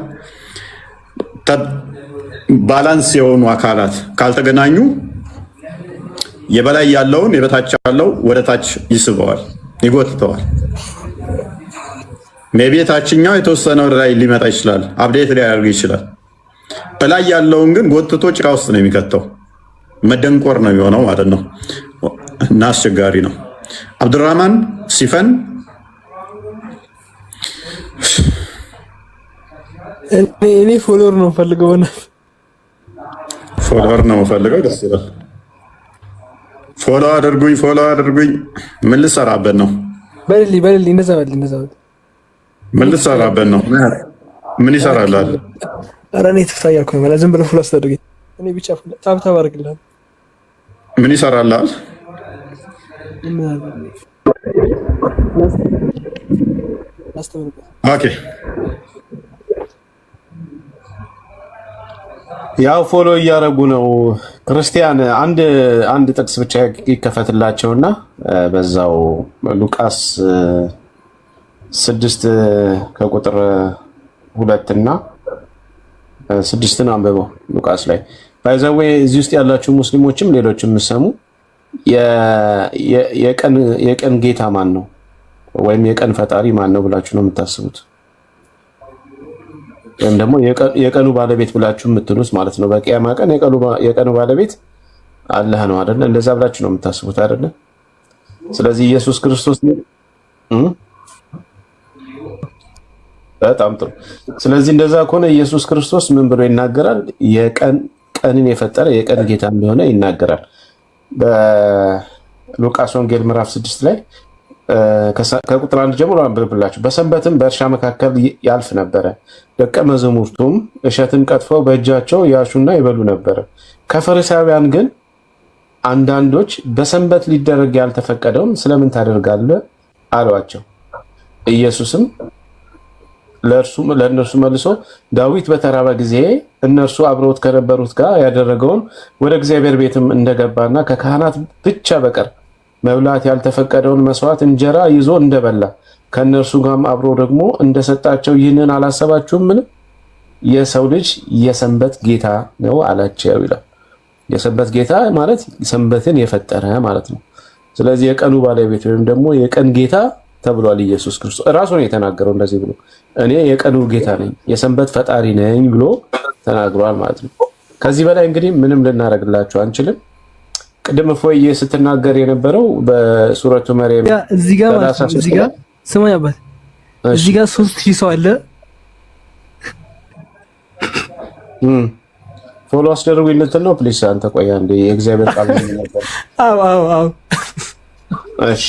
ባላንስ የሆኑ አካላት ካልተገናኙ የበላይ ያለውን የበታች ያለው ወደ ታች ይስበዋል፣ ይጎትተዋል። ሜቢ ታችኛው የተወሰነ ወደ ላይ ሊመጣ ይችላል፣ አፕዴት ሊያደርግ ይችላል። በላይ ያለውን ግን ጎትቶ ጭቃ ውስጥ ነው የሚከተው። መደንቆር ነው የሚሆነው ማለት ነው እና አስቸጋሪ ነው። አብዱራህማን ሲፈን እኔ ፎሎወር ነው ፈልገው ፎሎወር ነው ፈልገው። ደስ ይላል። ፎሎ አድርጉኝ። ምን ልሰራበት ነው? በልልኝ እንደዛ በል። ምን ልሰራበት ነው? ምን ይሰራላል? ኧረ እኔ ትፍታ እያልኩ ነው። ዝም ብለህ ፎሎ አስደርገኝ። እኔ ብቻ ታብታብ አድርግልሃል። ምን ይሰራላል? ኦኬ ያው ፎሎ እያደረጉ ነው። ክርስቲያን አንድ ጥቅስ ብቻ ይከፈትላቸውና በዛው ሉቃስ 6 ከቁጥር 2 እና 6ን አንብበው። ሉቃስ ላይ ባይዘዌ እዚህ ውስጥ ያላችሁ ሙስሊሞችም ሌሎችም የምትሰሙ የቀን ጌታ ማን ነው ወይም የቀን ፈጣሪ ማን ነው ብላችሁ ነው የምታስቡት? ወይም ደግሞ የቀኑ ባለቤት ብላችሁ የምትሉት ማለት ነው። በቂያማ ቀን የቀኑ ባለቤት አላህ ነው አይደል? እንደዛ ብላችሁ ነው የምታስቡት አይደል? ስለዚህ ኢየሱስ ክርስቶስ በጣም ጥሩ። ስለዚህ እንደዛ ከሆነ ኢየሱስ ክርስቶስ ምን ብሎ ይናገራል? ቀንን የፈጠረ የቀን ጌታ እንደሆነ ይናገራል። በሉቃስ ወንጌል ምዕራፍ 6 ላይ ከቁጥር 1 ጀምሮ አንብብላችሁ። በሰንበትም በእርሻ መካከል ያልፍ ነበረ። ደቀ መዛሙርቱም እሸትን ቀጥፈው በእጃቸው ያሹና ይበሉ ነበረ። ከፈሪሳውያን ግን አንዳንዶች በሰንበት ሊደረግ ያልተፈቀደውን ስለምን ታደርጋለህ አሏቸው። ኢየሱስም ለእነርሱ መልሶ ዳዊት በተራበ ጊዜ እነርሱ አብረውት ከነበሩት ጋር ያደረገውን ወደ እግዚአብሔር ቤትም እንደገባና ከካህናት ብቻ በቀር መብላት ያልተፈቀደውን መስዋዕት እንጀራ ይዞ እንደበላ ከእነርሱ ጋርም አብሮ ደግሞ እንደሰጣቸው ይህንን አላሰባችሁም? ምን የሰው ልጅ የሰንበት ጌታ ነው አላቸው ይላል። የሰንበት ጌታ ማለት ሰንበትን የፈጠረ ማለት ነው። ስለዚህ የቀኑ ባለቤት ወይም ደግሞ የቀን ጌታ ተብሏል። ኢየሱስ ክርስቶስ ራሱ ነው የተናገረው እንደዚህ ብሎ እኔ የቀኑ ጌታ ነኝ የሰንበት ፈጣሪ ነኝ ብሎ ተናግሯል ማለት ነው። ከዚህ በላይ እንግዲህ ምንም ልናደርግላችሁ አንችልም። ቅድም ፎዬ ስትናገር የነበረው በሱረቱ መርየም እዚህ ጋር ማለት ነው። እዚህ ጋር ስማኝ አባት፣ እዚህ ጋር 3000 ሰው አለ። ፎሎ አስደርጉ ልትል ነው? ፕሊስ አንተ ቆይ አንዴ የእግዚአብሔር ቃል ነው ነበር። አዎ እሺ።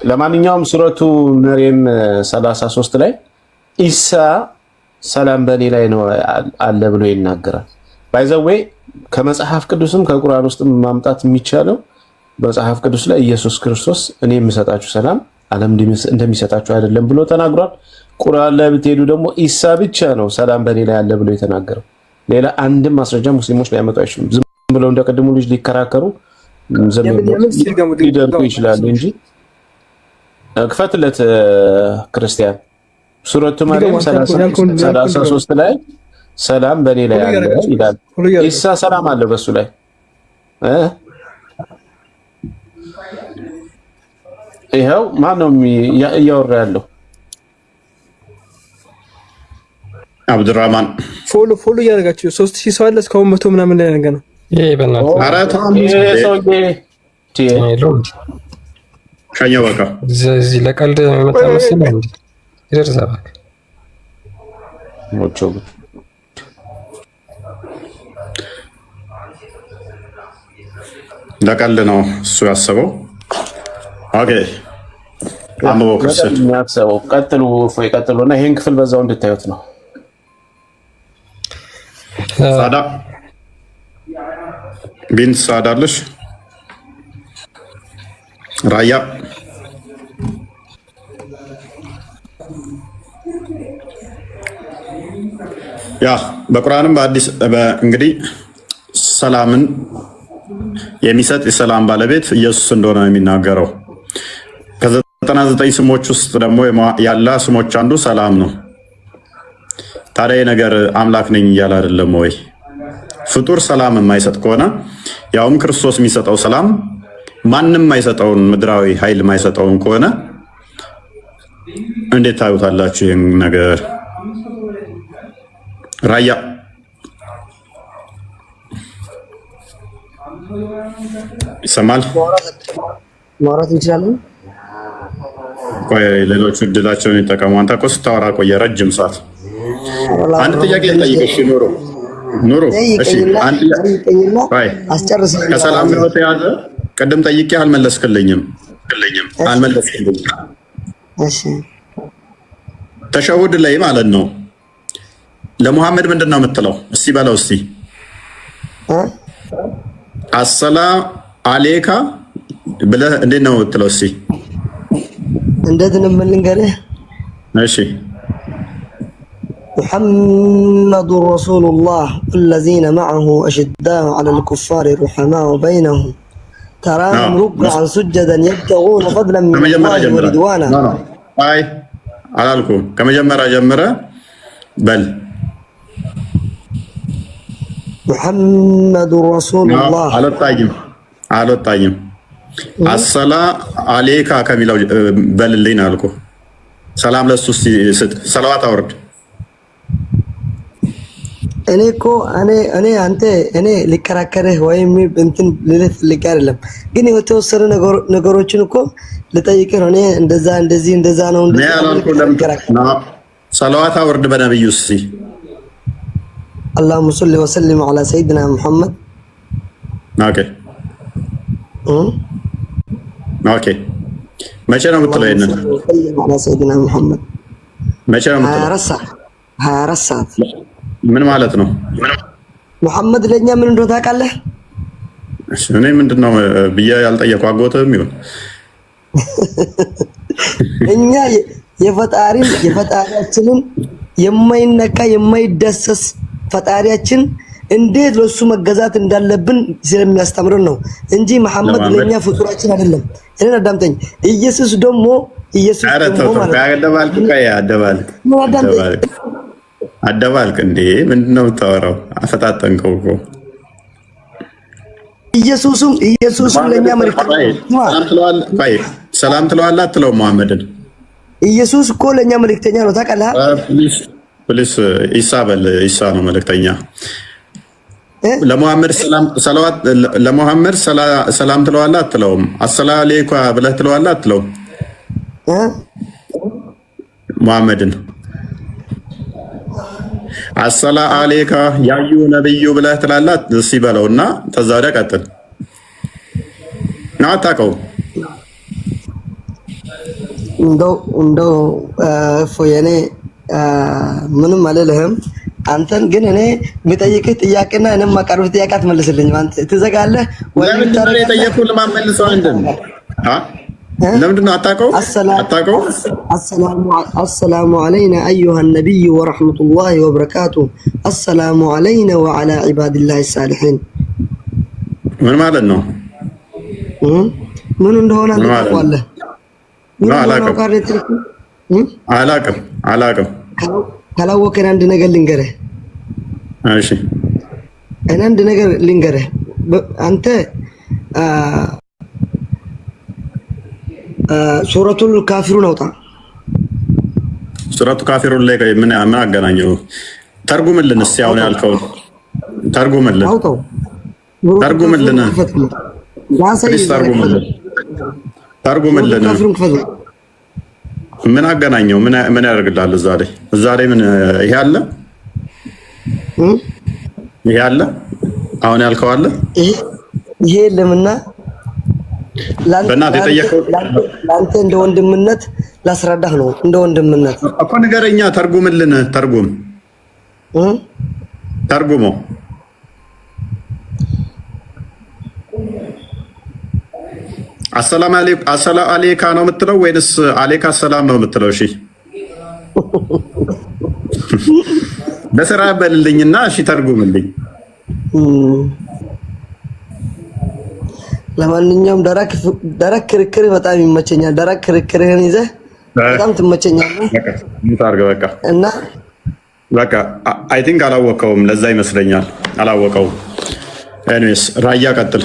ለማንኛውም ሱረቱ መርየም 33 ላይ ኢሳ ሰላም በእኔ ላይ ነው አለ ብሎ ይናገራል። ባይዘዌ ከመጽሐፍ ቅዱስም ከቁርአን ውስጥ ማምጣት የሚቻለው መጽሐፍ ቅዱስ ላይ ኢየሱስ ክርስቶስ እኔ የምሰጣችሁ ሰላም ዓለም እንደሚሰጣችሁ አይደለም ብሎ ተናግሯል። ቁርአን ላይ ብትሄዱ ደግሞ ኢሳ ብቻ ነው ሰላም በእኔ ላይ አለ ብሎ የተናገረው። ሌላ አንድም ማስረጃ ሙስሊሞች ሊያመጡ አይችሉም። ዝም ብለው እንደቀድሙ ልጅ ሊከራከሩ ሊደርቁ ይችላሉ እንጂ ክፈትለት ክርስቲያን ሱረቱ መርየም 33 ላይ ሰላም በእኔ ላይ አለ ይላል። ኢሳ ሰላም አለ በሱ ላይ ይሄው ማን ነው እያወራ ያለው? አብዱራህማን ፎሎ እያደረጋችሁ 3000 ሰው አለ። እስካሁን 100 ምናምን ላይ ነገር ነው። ይሄ በእናትህ አራት ሻኛው በቃ እዚህ ለቀልድ የመጣ መሰለኝ እንዴ? ይደርሳል ሞቾ ለቀልድ ነው እሱ ያሰበው። ኦኬ አምቦ ክርስቲያን የሚያስበው ቀጥሉ ወይ ቀጥሉና ይሄን ክፍል በዛው እንድታዩት ነው። ሳዳ ቢንት ሳዳለሽ ራያ ያ በቁርአንም በአዲስ እንግዲህ ሰላምን የሚሰጥ የሰላም ባለቤት ኢየሱስ እንደሆነ ነው የሚናገረው። ከ99 ስሞች ውስጥ ደግሞ ያለ ስሞች አንዱ ሰላም ነው። ታዲያ ነገር አምላክ ነኝ እያለ አይደለም ወይ? ፍጡር ሰላም የማይሰጥ ከሆነ ያውም ክርስቶስ የሚሰጠው ሰላም ማንም የማይሰጠውን ምድራዊ ኃይል የማይሰጠውን ከሆነ እንዴት ታዩታላችሁ ይህን ነገር? ራያ ይሰማል? ማውራት እንችላለን? ቆይ ሌሎቹ እድላቸውን ይጠቀሙ። አንተ እኮ ስታወራ ቆየ ረጅም ሰዓት። አንድ ጥያቄ ልጠይቅሽ ኑሩ። እሺ፣ ከሰላም ጋር በተያያዘ ቅድም ጠይቄ አልመለስክልኝም። እሺ ተሸሁድ ላይ ማለት ነው ለሙሐመድ ምንድን ነው የምትለው? እስቲ በለው እስቲ አሰላም አሌካ ብለህ እንዴት ነው የምትለው? እስቲ እንዴት ነው የምልንገርህ? እሺ محمد رسول الله والذين معه أشداء على الكفار رحماء بينهم تراهم ركعا سجدا يبتغون فضلا من الله ورضوانا. አይ አላልኩም። ከመጀመሪያ ጀምረ በል محمد رسول الله አልወጣኝም። አሰላም አሌካ ከሚለው በልልኝ አልኩህ። ሰላም ለሱ ስጥ፣ ሰላዋት አውርድ። እኔ እኮ እኔ ሊከራከርህ ወይም እንትን ልልህ ፈልጌ አይደለም፣ ግን የተወሰኑ ነገሮችን እኮ ልጠይቅህ ነው። እኔ እንደዛ ነው ሰላዋት አውርድ በነብዩ እስቲ اللهم صل وسلم على سيدنا محمد. ኦኬ መቼ ነው የምትለው? ይሄንን على سيدنا محمد መቼ ነው የምትለው? 24 ሰዓት ምን ማለት ነው? ሙሐመድ ለኛ ምን እንደሆነ ታውቃለህ? እኔ ምንድነው ብዬ ያልጠየቀው አጎትም ይሁን እኛ የፈጣሪያችንን የማይነካ የማይደሰስ ፈጣሪያችን እንዴት ለሱ መገዛት እንዳለብን ስለሚያስተምረን ነው እንጂ መሐመድ ለኛ ፍጡራችን አይደለም። እኔን አዳምጠኝ። ኢየሱስ ደግሞ አደባልቅ እንዴ! ምንድነው የምታወራው? አፈጣጠንከው እኮ ኢየሱስም ለኛ ሰላም ትለዋለህ አትለው? መሐመድን ኢየሱስ እኮ ለኛ መልእክተኛ ነው ታውቃለህ? ፕሊስ ኢሳ በል። ኢሳ ነው መልእክተኛ። ለሙሐመድ ሰላም ትለዋለህ አትለውም? አሰላሙ አለይኩም ብለህ ትለዋለህ አትለውም? ሙሐመድን አሰላሙ አለይካ ያዩ ነብዩ ብለህ ትላለህ? እሺ በለውና ተዛ ወዲያ ቀጥል። ነው አታውቀውም? እንደው እፎየኔ ምንም አልልህም። አንተን ግን እኔ የሚጠይቅህ ጥያቄና እኔም ማቀርብህ ጥያቄ አትመልስልኝም። አንተ ትዘጋለህ ወይ? ለምንድን ነው የጠየኩህ? ለማመልሰው አንደም ለምንድን ነው አታውቀውም? አሰላሙ አለይና አዩሃ ነቢይ ወረሕመቱላሂ ወበረካቱ። አሰላሙ አለይና ወዐላ ዒባዲላሂ ሳሊሒን። ምን ማለት ነው? ምን እንደሆነ ታውቃለህ? አላውቅም። ካላወቅን አንድ ነገር ልንገርህ። እሺ እኔ አንድ ነገር ልንገርህ። አንተ ሱረቱል ካፊሩን አውጣ። ሱረቱ ካፊሩን ላይ ምን አገናኘው? ተርጉምልን እስኪ አሁን ያልከውን ተርጉምልን። ምን አገናኘው? ምን ያደርግልሃል? እዛ ላይ ምን ይሄ አለ? ይሄ አለ? አሁን ያልከው አለ? ይሄ ለምና በእናትህ የጠየቀው ለአንተ እንደ ወንድምነት ላስረዳህ ነው። እንደ ወንድምነት እኮ ንገረኛ። ተርጉምልን። ተርጉሞ አሰላም አለይካ ነው የምትለው ወይንስ አለይካ ሰላም ነው የምትለው? እሺ በስራ በልልኝና እሺ ተርጉምልኝ። ለማንኛውም ደረቅ ክርክር በጣም ይመቸኛል። ደረቅ ክርክርህን ይዘህ በጣም ትመቸኛለህ። በቃ እና በቃ አይ ቲንክ አላወቀውም። ለዛ ይመስለኛል አላወቀውም። ኤኒዌይስ ራያ ቀጥል።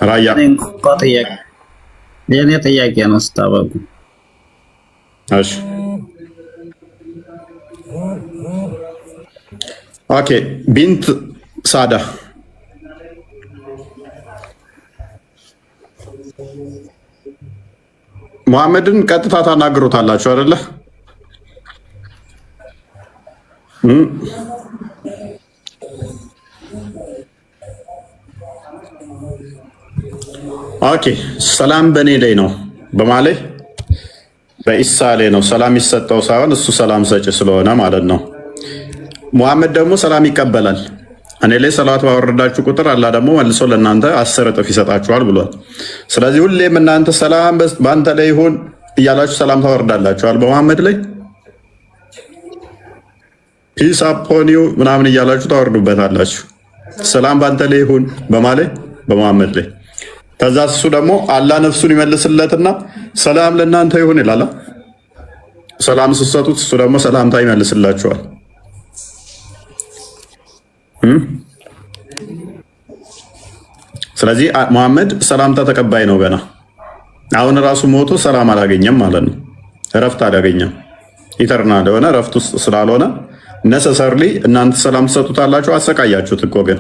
ራያ የኔ ጥያቄ ነው ስታበቁ። እሺ ኦኬ። ቢንት ሳዳ ሙሐመድን ቀጥታ ታናግሩታላችሁ አይደለ? ኦኬ ሰላም በእኔ ላይ ነው በማለት በኢሳ ላይ ነው ሰላም ይሰጠው ሳይሆን እሱ ሰላም ሰጪ ስለሆነ ማለት ነው። ሙሐመድ ደግሞ ሰላም ይቀበላል። እኔ ላይ ሰላት ባወረዳችሁ ቁጥር አላህ ደግሞ መልሶ ለእናንተ 10 እጥፍ ይሰጣችኋል ብሏል። ስለዚህ ሁሌም እናንተ ሰላም በአንተ ላይ ይሁን እያላችሁ ሰላም ታወርዳላችኋል በሙሐመድ ላይ ፒስ አፖን ዩ ምናምን እያላችሁ ታወርዱበታላችሁ። ሰላም በአንተ ላይ ይሁን በማለት በሙሐመድ ላይ ከዛ እሱ ደግሞ አላህ ነፍሱን ይመልስለትና ሰላም ለእናንተ ይሁን ይላል። ሰላም ስትሰጡት እሱ ደግሞ ሰላምታ ይመልስላችኋል። ስለዚህ ሙሐመድ ሰላምታ ተቀባይ ነው። ገና አሁን ራሱ ሞቶ ሰላም አላገኘም ማለት ነው። እረፍት አላገኘም። ኢተርናል የሆነ እረፍት ውስጥ ስላልሆነ ነሰሰርሊ እናንተ ሰላም ትሰጡታላችሁ። አሰቃያችሁት እኮ ግን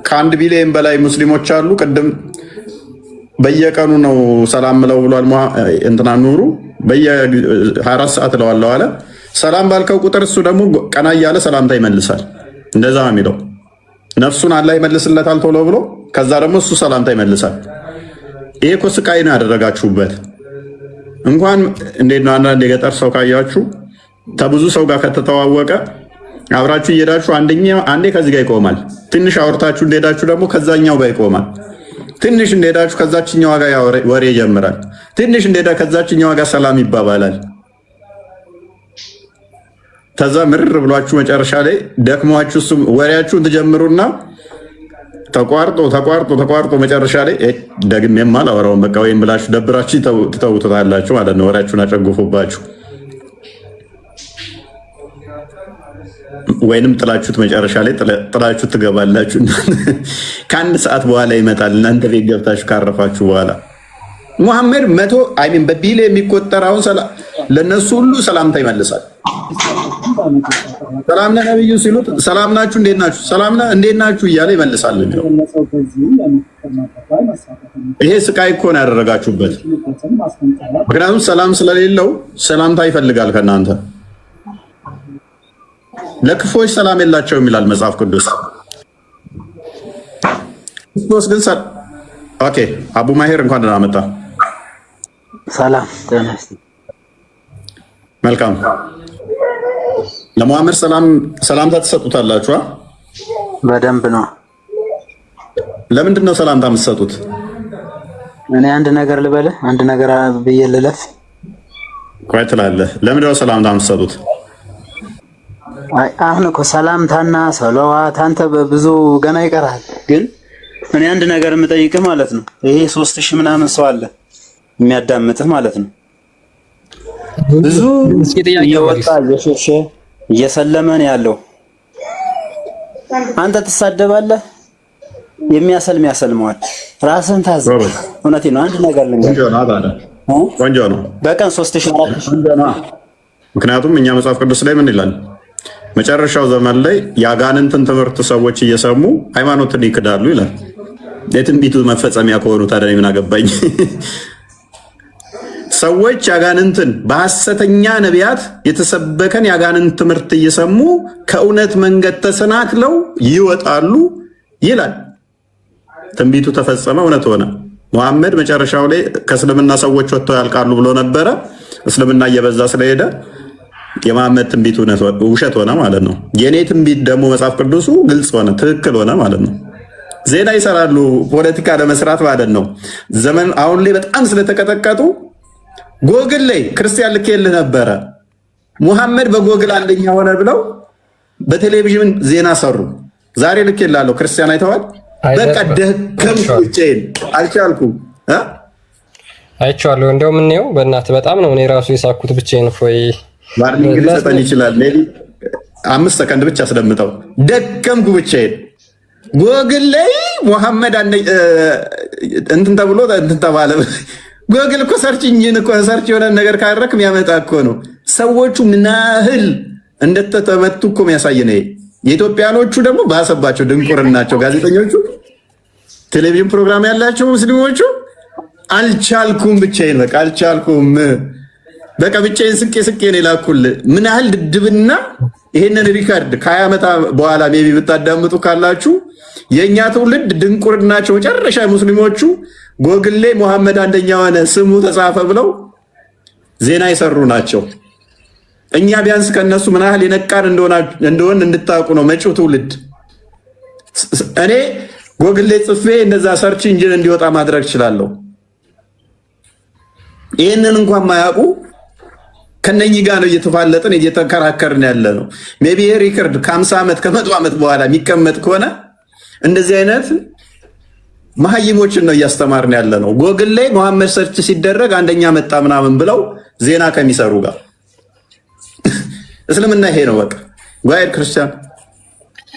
ከ1 ቢሊዮን በላይ ሙስሊሞች አሉ። ቅድም በየቀኑ ነው ሰላም ምለው ብሏል እንትና ኑሩ በየ24 ሰዓት ለዋለው አለ። ሰላም ባልከው ቁጥር እሱ ደግሞ ቀና እያለ ሰላምታ ይመልሳል። እንደዛ ነው የሚለው። ነፍሱን አላህ ይመልስለታል ቶሎ ብሎ፣ ከዛ ደግሞ እሱ ሰላምታ ይመልሳል። ይሄ እኮ ስቃይ ነው ያደረጋችሁበት። እንኳን እንዴት ነው አንዳንድ የገጠር ሰው ካያችሁ ከብዙ ሰው ጋር ከተተዋወቀ አብራችሁ እየሄዳችሁ አንዴ ከዚህ ጋር ይቆማል። ትንሽ አውርታችሁ እንደሄዳችሁ ደግሞ ከዛኛው ጋር ይቆማል። ትንሽ እንደሄዳችሁ ከዛችኛው ጋር ወሬ ይጀምራል። ትንሽ እንደሄዳ ከዛችኛው ጋር ሰላም ይባባላል። ከዛ ምርር ብሏችሁ መጨረሻ ላይ ደክሟችሁ እሱም ወሬያችሁን ትጀምሩና ተቋርጦ መጨረሻ ላይ ደግሜም አላወራውም በቃ ወይም ብላችሁ ደብራችሁ ትተውቱታላችሁ ማለት ነው። ወሬያችሁን አጨጉፉባችሁ ወይንም ጥላችሁት መጨረሻ ላይ ጥላችሁት ትገባላችሁ። ከ1 ሰዓት በኋላ ይመጣል እናንተ ቤት ገብታችሁ ካረፋችሁ በኋላ። ሙሐመድ በቢል የሚቆጠረውን ለነሱ ሁሉ ሰላምታ ይመልሳል። ሰላም ለነብዩ ሲሉት ሰላም ናችሁ እንዴት ናችሁ፣ ሰላም እንዴት ናችሁ እያለ ይመልሳል። ይሄ ስቃይ እኮ ነው ያደረጋችሁበት። ምክንያቱም ሰላም ስለሌለው ሰላምታ ይፈልጋል ከእናንተ። ለክፎች ሰላም የላቸውም ይላል መጽሐፍ ቅዱስ። ክርስቶስ ግን ኦኬ አቡ ማሄር እንኳን ደህና መጣ። ሰላም ተነስቲ። መልካም ለሙሐመድ ሰላምታ ትሰጡታላችሁ? በደንብ ነው። ለምንድን ነው ሰላምታ የምትሰጡት? እኔ አንድ ነገር ልበልህ፣ አንድ ነገር ብዬ ልለፍ። ቆይ ትላለህ። ለምንድን ነው ሰላምታ የምትሰጡት? አሁን እኮ ሰላምታና ሰለዋት አንተ ብዙ ገና ይቀራል። ግን እኔ አንድ ነገር የምጠይቅህ ማለት ነው፣ ይሄ 3000 ምናምን ሰው አለ የሚያዳምጥህ ማለት ነው። ብዙ እየወጣ እየሸሸ እየሰለመን ያለው አንተ ትሳደባለህ። የሚያሰልም ያሰልመዋል። ራስህን ታዝ። እውነቴን ነው። አንድ ነገር ልንገርህ፣ ቆንጆ ነው። በቀን 3000 ምክንያቱም እኛ መጽሐፍ ቅዱስ ላይ ምን ይላል? መጨረሻው ዘመን ላይ የአጋንንትን ትምህርት ሰዎች እየሰሙ ሃይማኖትን ይክዳሉ ይላል። የትንቢቱ መፈጸሚያ ከሆኑ ታዲያ ምን አገባኝ? ሰዎች ያጋንንትን በሐሰተኛ ነቢያት የተሰበከን ያጋንንት ትምህርት እየሰሙ ከእውነት መንገድ ተሰናክለው ይወጣሉ ይላል። ትንቢቱ ተፈጸመ፣ እውነት ሆነ። ሙሐመድ መጨረሻው ላይ ከእስልምና ሰዎች ወጥተው ያልቃሉ ብሎ ነበረ። እስልምና እየበዛ ስለሄደ የሙሐመድ ትንቢት ውሸት ሆነ ማለት ነው። የኔ ትንቢት ደግሞ መጽሐፍ ቅዱሱ ግልጽ ሆነ፣ ትክክል ሆነ ማለት ነው። ዜና ይሰራሉ ፖለቲካ ለመስራት ማለት ነው። ዘመን አሁን ላይ በጣም ስለተቀጠቀጡ ጎግል ላይ ክርስቲያን ልኬልህ ነበረ ሙሐመድ በጎግል አንደኛ ሆነ ብለው በቴሌቪዥን ዜና ሰሩ። ዛሬ ልኬልሃለሁ ክርስቲያን አይተዋል። በቃ ደከምኩ፣ ብቻዬን አልቻልኩም። አይቼዋለሁ። እንደው ምን ነው በእናትህ በጣም ነው እኔ ራሱ የሳኩት ብቻዬን። ፎይ ዋርኒንግ ሊሰጠን ይችላል። ሜቢ 5 ሰከንድ ብቻ አስደምጠው። ደከምኩ ብቻዬን። ጎግል ላይ ሙሐመድ እንትን ተብሎ እንትን ተባለ። ጎግል እኮ ሰርች ኢንጂን እኮ ሰርች የሆነ ነገር ካደረክ የሚያመጣ እኮ ነው። ሰዎቹ ምን ያህል እንደተመቱ እኮ የሚያሳይ ነው። የኢትዮጵያኖቹ ደግሞ ባሰባቸው፣ ድንቁርናቸው። ጋዜጠኞቹ ቴሌቪዥን ፕሮግራም ያላቸው ሙስሊሞቹ አልቻልኩም፣ ብቻዬን በቃ አልቻልኩም፣ በቃ ብቻዬን ስቄ ነው የላኩልህ። ምን ያህል ድድብና ይህንን ሪከርድ ከ20 ዓመት በኋላ ሜቢ ብታዳምጡ ካላችሁ የእኛ ትውልድ ድንቁርናቸው መጨረሻ ሙስሊሞቹ ጎግል ላይ ሙሐመድ አንደኛ ሆነ ስሙ ተጻፈ ብለው ዜና የሰሩ ናቸው። እኛ ቢያንስ ከነሱ ምን ያህል የነቃን እንደሆን እንድታውቁ ነው መጪው ትውልድ። እኔ ጎግል ላይ ጽፌ እንደዛ ሰርች ኢንጂን እንዲወጣ ማድረግ እችላለሁ። ይህንን እንኳን ማያውቁ ከነኚህ ጋር ነው እየተፋለጥን እየተከራከርን ያለ ነው። ሜቢ ሪከርድ ከ50 ዓመት ከ100 ዓመት በኋላ የሚቀመጥ ከሆነ እንደዚህ አይነት መሀይሞችን ነው እያስተማርን ያለ ነው። ጎግል ላይ መሐመድ ሰርች ሲደረግ አንደኛ መጣ ምናምን ብለው ዜና ከሚሰሩ ጋር እስልምና ይሄ ነው በቃ። ጋይድ ክርስቲያን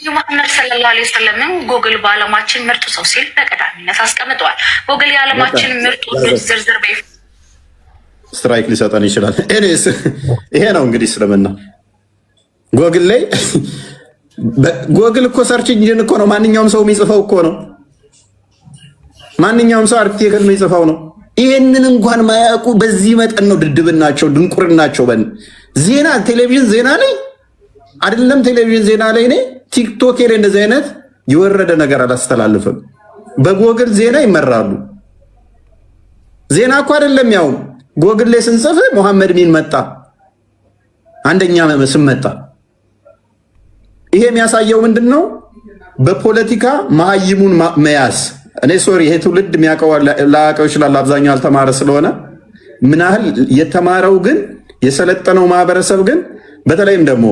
ሙሐመድ ሰለላሁ ዐለይሂ ወሰለም ጎግል በዓለማችን ምርጡ ሰው ሲል በቀዳሚነት አስቀምጠዋል። ጎግል የዓለማችን ምርጡ ዝርዝር ስትራይክ ሊሰጠን ይችላል። ኤኒዌይስ ይሄ ነው እንግዲህ እስልምና። ጎግል ላይ ጎግል እኮ ሰርች ኢንጂን እኮ ነው። ማንኛውም ሰው የሚጽፈው እኮ ነው። ማንኛውም ሰው አርቲክል የሚጽፈው ነው። ይሄንን እንኳን ማያውቁ በዚህ መጠን ነው ድድብናቸው፣ ድንቁርናቸው። ዜና ቴሌቪዥን ዜና ላይ አይደለም፣ ቴሌቪዥን ዜና ላይ እኔ ቲክቶክ ላይ እንደዚህ አይነት የወረደ ነገር አላስተላልፍም። በጎግል ዜና ይመራሉ። ዜና እኮ አይደለም ያው ጎግል ላይ ስንጽፍ ሙሐመድ ሚን መጣ አንደኛ ስም መጣ። ይሄ የሚያሳየው ምንድነው? በፖለቲካ መሀይሙን መያዝ። እኔ ሶሪ ይሄ ትውልድ የሚያውቀው ላያውቀው ይችላል፣ አብዛኛው አልተማረ ስለሆነ። ምን ያህል የተማረው ግን የሰለጠነው ማህበረሰብ ግን በተለይም ደግሞ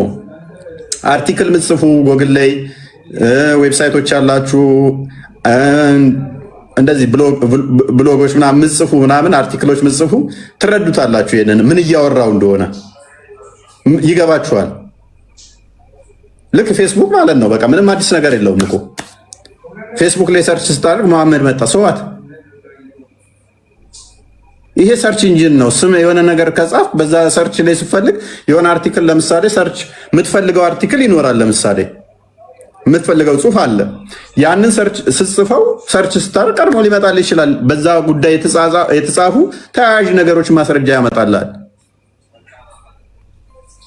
አርቲክል ምጽፉ ጎግል ላይ ዌብሳይቶች ያላችሁ እንደዚህ ብሎጎች ምናምን ምጽፉ ምናምን አርቲክሎች ምጽፉ ትረዱታላችሁ። ይሄንን ምን እያወራው እንደሆነ ይገባችኋል። ልክ ፌስቡክ ማለት ነው። በቃ ምንም አዲስ ነገር የለውም እኮ ፌስቡክ ላይ ሰርች ስታደርግ መሐመድ መጣ ሰዋት። ይሄ ሰርች ኢንጂን ነው። ስም የሆነ ነገር ከጻፍ በዛ ሰርች ላይ ስትፈልግ የሆነ አርቲክል ለምሳሌ ሰርች የምትፈልገው አርቲክል ይኖራል። ለምሳሌ የምትፈልገው ጽሁፍ አለ። ያንን ሰርች ስትጽፈው ሰርች ስታር ቀድሞ ሊመጣል ይችላል። በዛ ጉዳይ የተጻፉ ተያያዥ ነገሮች ማስረጃ ያመጣላል።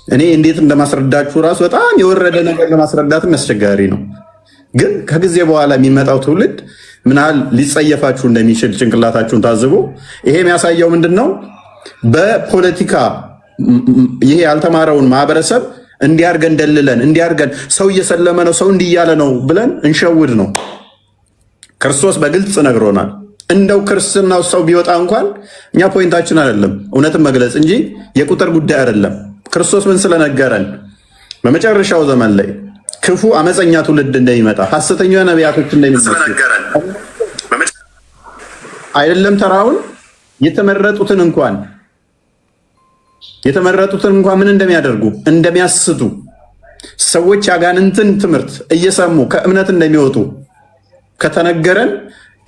እኔ እንዴት እንደማስረዳችሁ ራሱ በጣም የወረደ ነገር ለማስረዳትም አስቸጋሪ ነው። ግን ከጊዜ በኋላ የሚመጣው ትውልድ ምን ያህል ሊጸየፋችሁ እንደሚችል ጭንቅላታችሁን ታዝቡ። ይሄ የሚያሳየው ምንድነው? በፖለቲካ ይሄ ያልተማረውን ማህበረሰብ እንዲያርገን ደልለን እንዲያርገን ሰው እየሰለመ ነው ሰው እንዲያለ ነው ብለን እንሸውድ ነው። ክርስቶስ በግልጽ ነግሮናል። እንደው ክርስትናው ሰው ቢወጣ እንኳን እኛ ፖይንታችን አይደለም እውነትን መግለጽ እንጂ የቁጥር ጉዳይ አይደለም። ክርስቶስ ምን ስለነገረን በመጨረሻው ዘመን ላይ ክፉ አመፀኛ ትውልድ እንደሚመጣ ሐሰተኛ ነቢያቶች እንደሚመጡ አይደለም ተራውን የተመረጡትን እንኳን ምን እንደሚያደርጉ እንደሚያስቱ ሰዎች ያጋንንትን ትምህርት እየሰሙ ከእምነት እንደሚወጡ ከተነገረን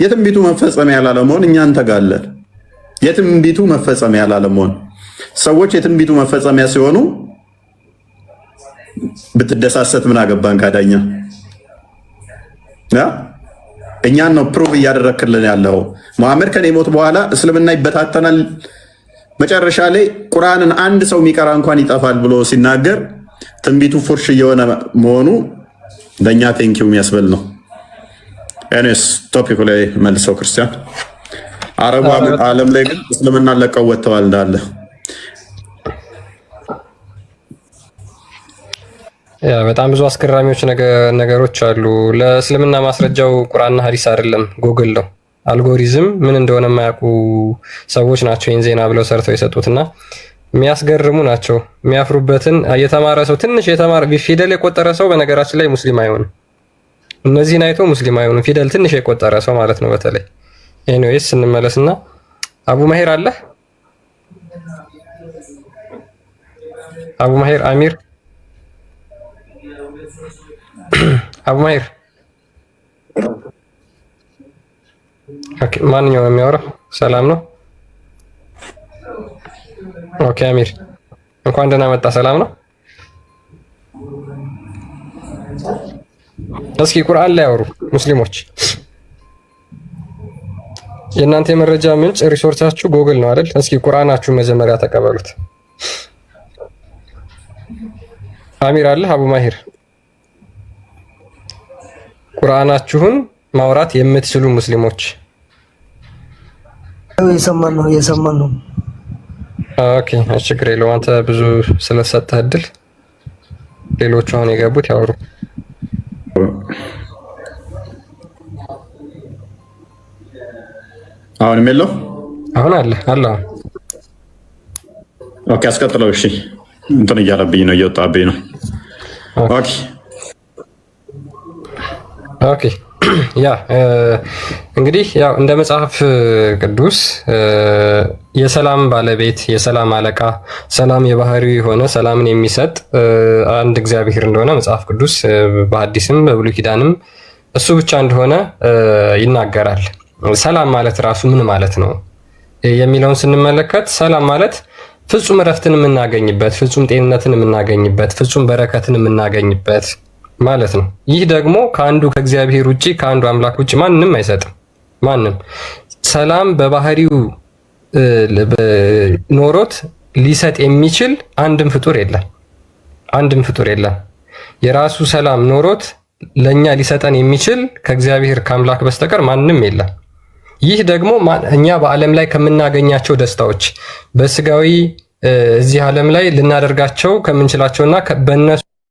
የትንቢቱ መፈጸሚያ ያላለመሆን እኛ እንተጋለን። የትንቢቱ መፈጸሚያ ያላለመሆን ሰዎች የትንቢቱ መፈጸሚያ ሲሆኑ ብትደሳሰት ምን አገባን ካዳኛ? እኛን ነው ፕሩቭ እያደረክልን ያለው። መሐመድ ከኔ ሞት በኋላ እስልምና ይበታተናል፣ መጨረሻ ላይ ቁርአንን አንድ ሰው የሚቀራ እንኳን ይጠፋል ብሎ ሲናገር ትንቢቱ ፉርሽ እየሆነ መሆኑ ለእኛ ቴንኪው የሚያስብል ነው። ኤኒዌይስ ቶፒኩ ላይ መልሰው ክርስቲያን አረቡ ዓለም ላይ ግን እስልምና ለቀው ወጥተዋል እንዳለ በጣም ብዙ አስገራሚዎች ነገሮች አሉ። ለእስልምና ማስረጃው ቁርአንና ሐዲስ አይደለም ጉግል ነው። አልጎሪዝም ምን እንደሆነ የማያውቁ ሰዎች ናቸው ይህን ዜና ብለው ሰርተው የሰጡትና የሚያስገርሙ ናቸው። የሚያፍሩበትን የተማረ ሰው ትንሽ የተማረ ፊደል የቆጠረ ሰው በነገራችን ላይ ሙስሊም አይሆንም። እነዚህን አይቶ ሙስሊም አይሆንም። ፊደል ትንሽ የቆጠረ ሰው ማለት ነው። በተለይ ኤኒዌይስ እንመለስና አቡ ማሄር አለ። አቡ ማሄር አሚር አቡ ማሄር ኦኬ። ማንኛውም የሚያወራው ሰላም ነው። ኦኬ አሚር እንኳን ደህና መጣ። ሰላም ነው። እስኪ ቁርአን ላይ አውሩ ሙስሊሞች። የእናንተ የመረጃ ምንጭ ሪሶርሳችሁ ጉግል ነው አይደል? እስኪ ቁርአናችሁ መጀመሪያ ተቀበሉት። አሚር አለ አቡ ማሂር ቁርአናችሁን ማውራት የምትችሉ ሙስሊሞች የሰማን ነው። ኦኬ ችግር የለውም። አንተ ብዙ ስለሰጠህ እድል ሌሎቹ አሁን የገቡት ያወሩ። አሁንም የለው አሁን አለ። ኦኬ አስቀጥለው። እሺ እንትን እያለብኝ ነው፣ እየወጣብኝ ነው። ኦኬ ያ እንግዲህ ያው እንደ መጽሐፍ ቅዱስ የሰላም ባለቤት የሰላም አለቃ ሰላም የባህሪው የሆነ ሰላምን የሚሰጥ አንድ እግዚአብሔር እንደሆነ መጽሐፍ ቅዱስ በሐዲስም በብሉይ ኪዳንም እሱ ብቻ እንደሆነ ይናገራል። ሰላም ማለት ራሱ ምን ማለት ነው የሚለውን ስንመለከት ሰላም ማለት ፍጹም እረፍትን የምናገኝበት፣ ፍጹም ጤንነትን የምናገኝበት፣ ፍጹም በረከትን የምናገኝበት ማለት ነው። ይህ ደግሞ ከአንዱ ከእግዚአብሔር ውጪ ከአንዱ አምላክ ውጪ ማንም አይሰጥም። ማንም ሰላም በባህሪው ኖሮት ሊሰጥ የሚችል አንድም ፍጡር የለም። የራሱ ሰላም ኖሮት ለኛ ሊሰጠን የሚችል ከእግዚአብሔር ከአምላክ በስተቀር ማንም የለም። ይህ ደግሞ እኛ በዓለም ላይ ከምናገኛቸው ደስታዎች በስጋዊ እዚህ ዓለም ላይ ልናደርጋቸው ከምንችላቸውና በእነሱ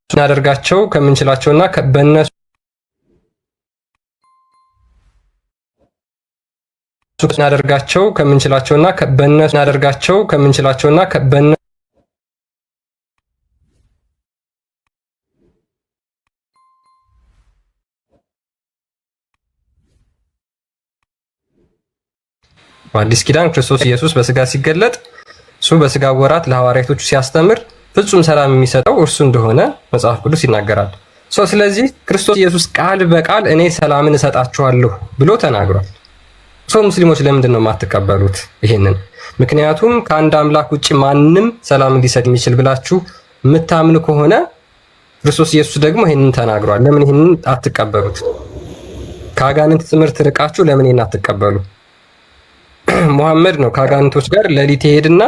በአዲስ ኪዳን ክርስቶስ ኢየሱስ በስጋ ሲገለጥ እሱ በስጋ ወራት ለሐዋርያቶቹ ሲያስተምር ፍጹም ሰላም የሚሰጠው እርሱ እንደሆነ መጽሐፍ ቅዱስ ይናገራል። ስለዚህ ክርስቶስ ኢየሱስ ቃል በቃል እኔ ሰላምን እሰጣችኋለሁ ብሎ ተናግሯል። ሙስሊሞች ለምንድን ነው የማትቀበሉት ይሄንን? ምክንያቱም ከአንድ አምላክ ውጪ ማንም ሰላም ሊሰጥ የሚችል ብላችሁ የምታምኑ ከሆነ ክርስቶስ ኢየሱስ ደግሞ ይሄንን ተናግሯል። ለምን ይሄንን አትቀበሉት? ከአጋንንት ትምህርት ርቃችሁ ለምን ይሄን አትቀበሉ? ሙሐመድ ነው ከአጋንንቶች ጋር ሌሊት ይሄድና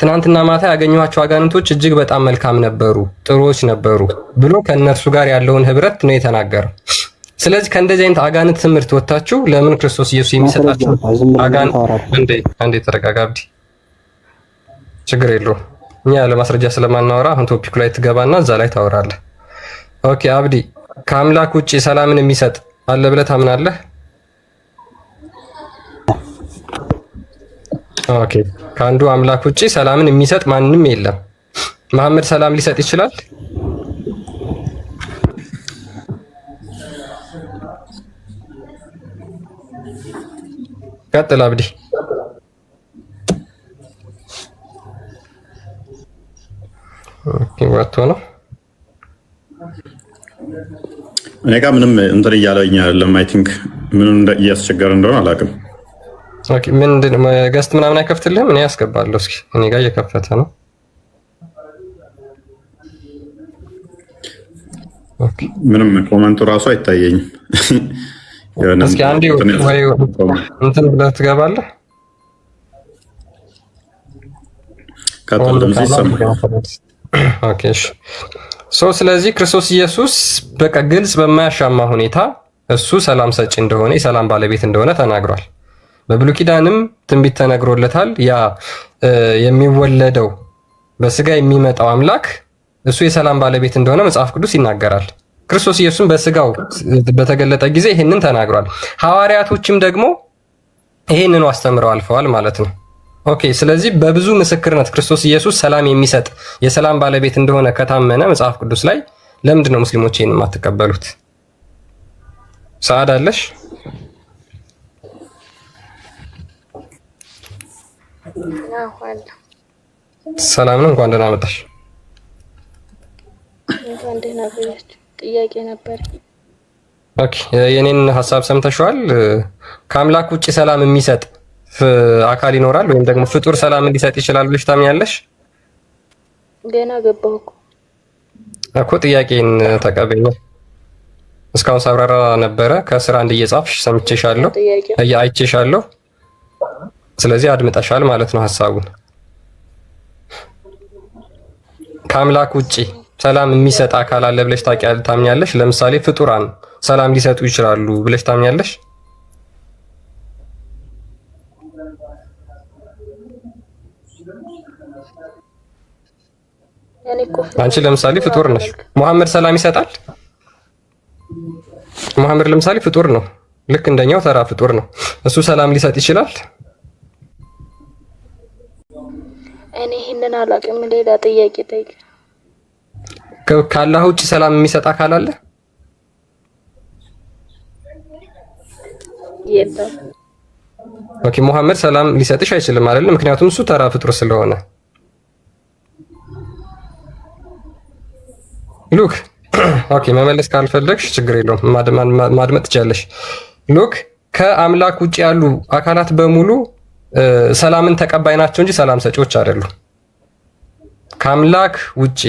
ትናንትና ማታ ያገኘኋቸው አጋንንቶች እጅግ በጣም መልካም ነበሩ፣ ጥሩዎች ነበሩ ብሎ ከእነርሱ ጋር ያለውን ህብረት ነው የተናገረው። ስለዚህ ከእንደዚህ አይነት አጋንንት ትምህርት ወጣችሁ ለምን ክርስቶስ ኢየሱስ የሚሰጣችሁ አንዴ ተረጋጋ አብዲ፣ ችግር የለውም። እኛ ለማስረጃ ስለማናወራ አሁን ቶፒኩ ላይ ትገባና እዛ ላይ ታወራለህ። ኦኬ አብዲ፣ ከአምላክ ውጪ ሰላምን የሚሰጥ አለ ብለህ ታምናለህ? ኦኬ ከአንዱ አምላክ ውጪ ሰላምን የሚሰጥ ማንም የለም። መሐመድ ሰላም ሊሰጥ ይችላል? ቀጥል አብዲ። ኦኬ ወጥቶ ነው። እኔ ጋር ምንም እንትን እያለኝ አይደለም። አይ ቲንክ ምንም እያስቸገረ እንደሆነ አላውቅም። ኦኬ ምንድን ገስት ምናምን አይከፍትልህም? እኔ ያስገባለሁ። እስኪ እኔ ጋር እየከፈተ ነው። ኦኬ ምንም ኮመንቱ ራሱ አይታየኝም። እስኪ አንዴ ወይ እንትን ብለህ ትገባለህ። ኦኬ ስለዚህ ክርስቶስ ኢየሱስ በቃ ግልጽ በማያሻማ ሁኔታ እሱ ሰላም ሰጪ እንደሆነ የሰላም ባለቤት እንደሆነ ተናግሯል። በብሉይ ኪዳንም ትንቢት ተነግሮለታል። ያ የሚወለደው በስጋ የሚመጣው አምላክ እሱ የሰላም ባለቤት እንደሆነ መጽሐፍ ቅዱስ ይናገራል። ክርስቶስ ኢየሱስም በስጋው በተገለጠ ጊዜ ይህንን ተናግሯል። ሐዋርያቶችም ደግሞ ይህንኑ አስተምረው አልፈዋል ማለት ነው። ኦኬ ስለዚህ በብዙ ምስክርነት ክርስቶስ ኢየሱስ ሰላም የሚሰጥ የሰላም ባለቤት እንደሆነ ከታመነ መጽሐፍ ቅዱስ ላይ ለምንድን ነው ሙስሊሞች ይህንን የማትቀበሉት? ሰዓድ አለሽ? ሰላም ነው። እንኳን ደህና መጣሽ። እንኳን ደህና ቆያችሁ። ጥያቄ ነበር። ኦኬ የኔን ሐሳብ ሰምተሽዋል? ከአምላክ ውጪ ሰላም የሚሰጥ አካል ይኖራል ወይም ደግሞ ፍጡር ሰላም ሊሰጥ ይችላል ብለሽ ታምኛለሽ? ገና ገባሁ እኮ ጥያቄን ተቀበይኝ። እስካሁን ሳብራራ ነበረ። ከስራ አንድ እየጻፍሽ ሰምቼሻለሁ፣ አይቼሻለሁ። ስለዚህ አድምጠሻል ማለት ነው ሐሳቡን። ከአምላክ ውጪ ሰላም የሚሰጥ አካል አለ ብለሽ ታምኛለሽ? ለምሳሌ ፍጡራን ሰላም ሊሰጡ ይችላሉ ብለሽ ታምኛለሽ? አንቺ ለምሳሌ ፍጡር ነሽ። መሐመድ ሰላም ይሰጣል? መሐመድ ለምሳሌ ፍጡር ነው፣ ልክ እንደኛው ተራ ፍጡር ነው። እሱ ሰላም ሊሰጥ ይችላል? እኔ ይሄንን አላውቅም። ሌላ ጥያቄ ጠይቅ። ከአላህ ውጭ ሰላም የሚሰጥ አካል አለ? የለም። ኦኬ፣ መሐመድ ሰላም ሊሰጥሽ አይችልም አይደል? ምክንያቱም እሱ ተራ ፍጡር ስለሆነ። ሉክ ኦኬ፣ መመለስ ካልፈለግሽ ችግር የለውም፣ ማድመጥ ትችላለሽ። ሉክ ከአምላክ ውጭ ያሉ አካላት በሙሉ ሰላምን ተቀባይ ናቸው እንጂ ሰላም ሰጪዎች አይደሉም። ከአምላክ ውጪ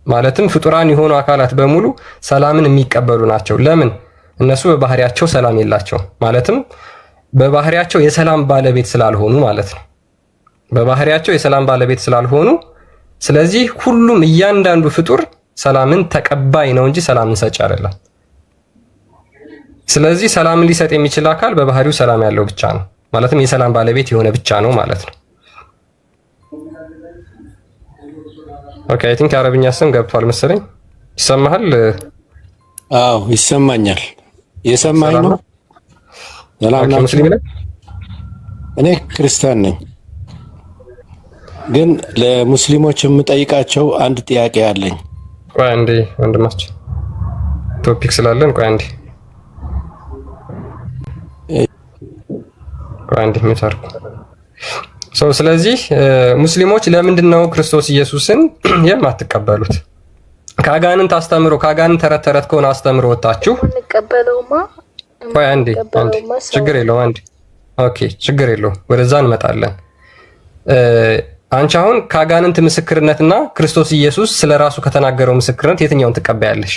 ማለትም ፍጡራን የሆኑ አካላት በሙሉ ሰላምን የሚቀበሉ ናቸው። ለምን? እነሱ በባህሪያቸው ሰላም የላቸውም። ማለትም በባህሪያቸው የሰላም ባለቤት ስላልሆኑ ማለት ነው። በባህሪያቸው የሰላም ባለቤት ስላልሆኑ፣ ስለዚህ ሁሉም እያንዳንዱ ፍጡር ሰላምን ተቀባይ ነው እንጂ ሰላምን ሰጪ አይደለም። ስለዚህ ሰላምን ሊሰጥ የሚችል አካል በባህሪው ሰላም ያለው ብቻ ነው። ማለትም የሰላም ባለቤት የሆነ ብቻ ነው ማለት ነው። ኦኬ አይ ቲንክ አረብኛ ስም ገብቷል መሰለኝ። ይሰማሃል? አዎ ይሰማኛል። የሰማኝ ነው። ሰላም ነው። ሙስሊም ነህ? እኔ ክርስቲያን ነኝ፣ ግን ለሙስሊሞች የምጠይቃቸው አንድ ጥያቄ አለኝ። ቆይ አንዴ ወንድማችን ቶፒክ ስላለን ቆይ አንዴ ምታርኩ ሰው። ስለዚህ ሙስሊሞች ለምንድን ነው ክርስቶስ ኢየሱስን የማትቀበሉት? ከአጋንንት አስተምሮ ከአጋንንት ተረት ተረት ከሆነ አስተምሮ ወጣችሁ እንቀበለውማ። ቆይ አንዴ ችግር የለውም አንዴ ኦኬ ችግር የለውም፣ ወደዛ እንመጣለን። አንቺ አሁን ከአጋንንት ምስክርነትና ክርስቶስ ኢየሱስ ስለራሱ ከተናገረው ምስክርነት የትኛውን ትቀበያለሽ?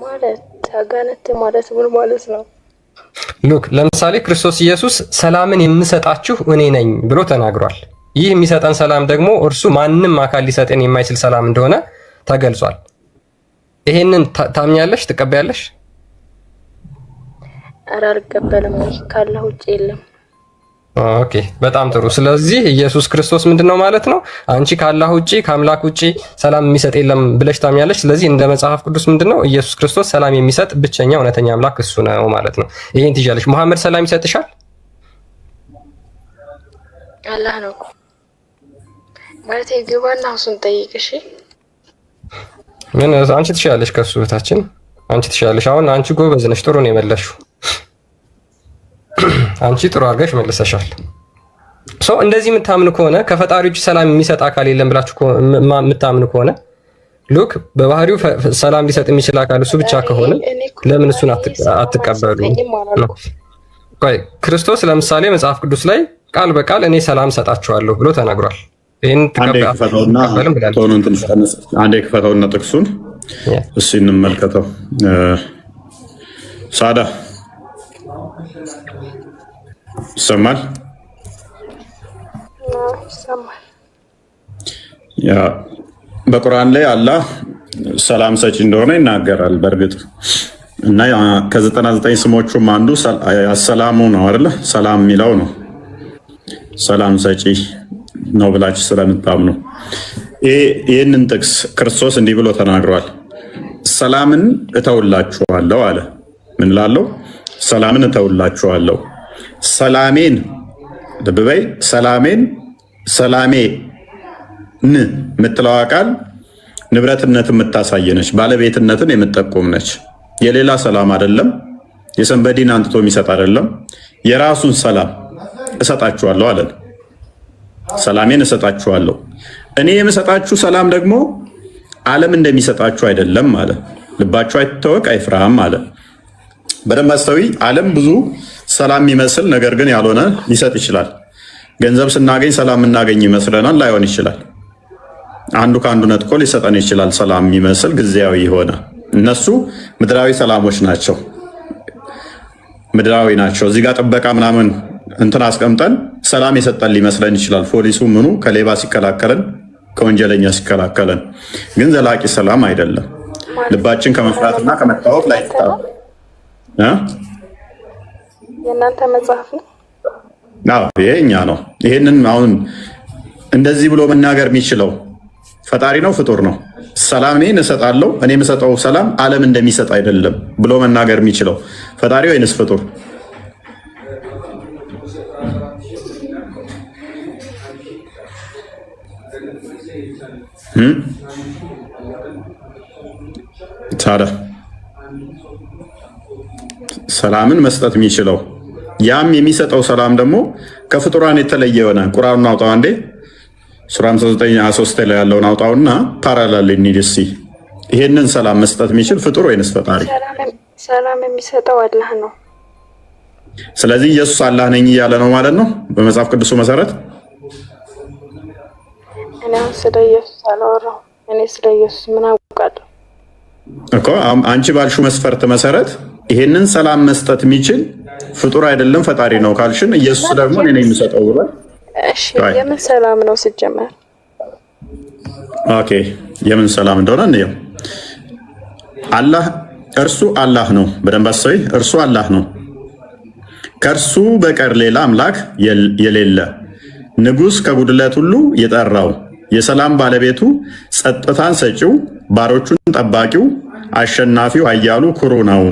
ማለት አጋንንት ማለት ምን ማለት ነው? ሉክ ለምሳሌ ክርስቶስ ኢየሱስ ሰላምን የምሰጣችሁ እኔ ነኝ ብሎ ተናግሯል። ይህ የሚሰጠን ሰላም ደግሞ እርሱ ማንም አካል ሊሰጠን የማይችል ሰላም እንደሆነ ተገልጿል። ይሄንን ታምኛለሽ? ትቀበያለሽ? ኧረ አልቀበልም፣ ካላህ ውጭ የለም። ኦኬ በጣም ጥሩ። ስለዚህ ኢየሱስ ክርስቶስ ምንድነው ማለት ነው? አንቺ ካላህ ውጪ ከአምላክ ውጪ ሰላም የሚሰጥ የለም ብለሽ ታምኛለሽ። ስለዚህ እንደ መጽሐፍ ቅዱስ ምንድነው ኢየሱስ ክርስቶስ ሰላም የሚሰጥ ብቸኛ እውነተኛ አምላክ እሱ ነው ማለት ነው። ይሄን ትይዣለሽ። መሐመድ ሰላም ይሰጥሻል? አላህ ነው ማለት ይገባና እሱን ጠይቅ። እሺ ምን አንቺ ትሻለሽ ከሱ እህታችን፣ አንቺ ትሻለሽ። አሁን አንቺ ጎበዝ ነሽ፣ ጥሩ ነው የመለሽው። አንቺ ጥሩ አድርገሽ መልሰሻል። እንደዚህ የምታምኑ ከሆነ ከፈጣሪ ውጭ ሰላም የሚሰጥ አካል የለም ብላችሁ የምታምኑ ከሆነ ሉክ በባህሪው ሰላም ሊሰጥ የሚችል አካል እሱ ብቻ ከሆነ ለምን እሱን አትቀበሉ? ቆይ ክርስቶስ ለምሳሌ መጽሐፍ ቅዱስ ላይ ቃል በቃል እኔ ሰላም ሰጣችኋለሁ ብሎ ተናግሯል። ይሄን አንዴ ክፈተውና ጥቅሱን እሱ እንመልከተው። ሳዳ ይሰማል? ያ በቁርአን ላይ አላህ ሰላም ሰጪ እንደሆነ ይናገራል። በእርግጥ እና ከ99 ስሞቹም አንዱ ሰላሙ ነው አይደለ? ሰላም የሚለው ነው። ሰላም ሰጪ ነው ብላችሁ ስለምታምኑ ይህንን ጥቅስ ክርስቶስ እንዲህ ብሎ ተናግሯል። ሰላምን እተውላችኋለሁ አለ። ምን ላለው? ሰላምን እተውላችኋለሁ። ሰላሜን ልብ በይ፣ ሰላሜን ሰላሜን የምትለዋ ቃል ንብረትነት የምታሳይ ነች፣ ባለቤትነትን የምትጠቁም ነች። የሌላ ሰላም አይደለም፣ የሰንበዲን አንጥቶ የሚሰጥ አይደለም። የራሱን ሰላም እሰጣችኋለሁ አለን። ሰላሜን እሰጣችኋለሁ። እኔ የምሰጣችሁ ሰላም ደግሞ ዓለም እንደሚሰጣችሁ አይደለም አለ። ልባችሁ አይታወቅ አይፍራም አለ። በደንብ አስተዊ። ዓለም ብዙ ሰላም የሚመስል ነገር ግን ያልሆነ ሊሰጥ ይችላል። ገንዘብ ስናገኝ ሰላም እናገኝ ይመስለናል፣ ላይሆን ይችላል። አንዱ ከአንዱ ነጥቆ ሊሰጠን ይችላል፣ ሰላም የሚመስል ጊዜያዊ የሆነ። እነሱ ምድራዊ ሰላሞች ናቸው፣ ምድራዊ ናቸው። እዚህ ጋር ጥበቃ ምናምን እንትን አስቀምጠን ሰላም የሰጠን ሊመስለን ይችላል። ፖሊሱ ምኑ ከሌባ ሲከላከልን ከወንጀለኛ ሲከላከለን። ግን ዘላቂ ሰላም አይደለም። ልባችን ከመፍራትና ከመታወቅ ላይ ተጣጣ የእናንተ መጽሐፍ ነው? አዎ የኛ ነው። ይሄንን አሁን እንደዚህ ብሎ መናገር የሚችለው ፈጣሪ ነው ፍጡር ነው? ሰላም እኔ እሰጣለሁ፣ እኔ የምሰጠው ሰላም ዓለም እንደሚሰጥ አይደለም ብሎ መናገር የሚችለው ፈጣሪ ወይንስ ፍጡር? ታዲያ ሰላምን መስጠት የሚችለው ያም የሚሰጠው ሰላም ደግሞ ከፍጡራን የተለየ የሆነ ቁርአኑን አውጣው አንዴ ሱራ 59:23 ላይ ያለውን አውጣውና ፓራላል እንዲሲ ይሄንን ሰላም መስጠት የሚችል ፍጡር ወይንስ ፈጣሪ? ሰላም የሚሰጠው አላህ ነው። ስለዚህ ኢየሱስ አላህ ነኝ እያለ ነው ማለት ነው በመጽሐፍ ቅዱሱ መሰረት። እኔ ስለ ኢየሱስ አላወራሁም። እኔ ስለ ኢየሱስ ምን አውቃለሁ እኮ። አንቺ ባልሽው መስፈርት መሰረት ይሄንን ሰላም መስጠት የሚችል ፍጡር አይደለም ፈጣሪ ነው ካልሽን፣ ኢየሱስ ደግሞ እኔ ነኝ የምሰጠው ብሏል። እሺ የምን ሰላም ነው ሲጀመር? ኦኬ የምን ሰላም እንደሆነ እንየው። አላህ እርሱ አላህ ነው። በደንብ አስተውይ። እርሱ አላህ ነው፣ ከእርሱ በቀር ሌላ አምላክ የሌለ፣ ንጉሥ ከጉድለት ሁሉ የጠራው፣ የሰላም ባለቤቱ፣ ጸጥታን ሰጪው፣ ባሮቹን ጠባቂው፣ አሸናፊው፣ ኃያሉ፣ ኩሩ ነው።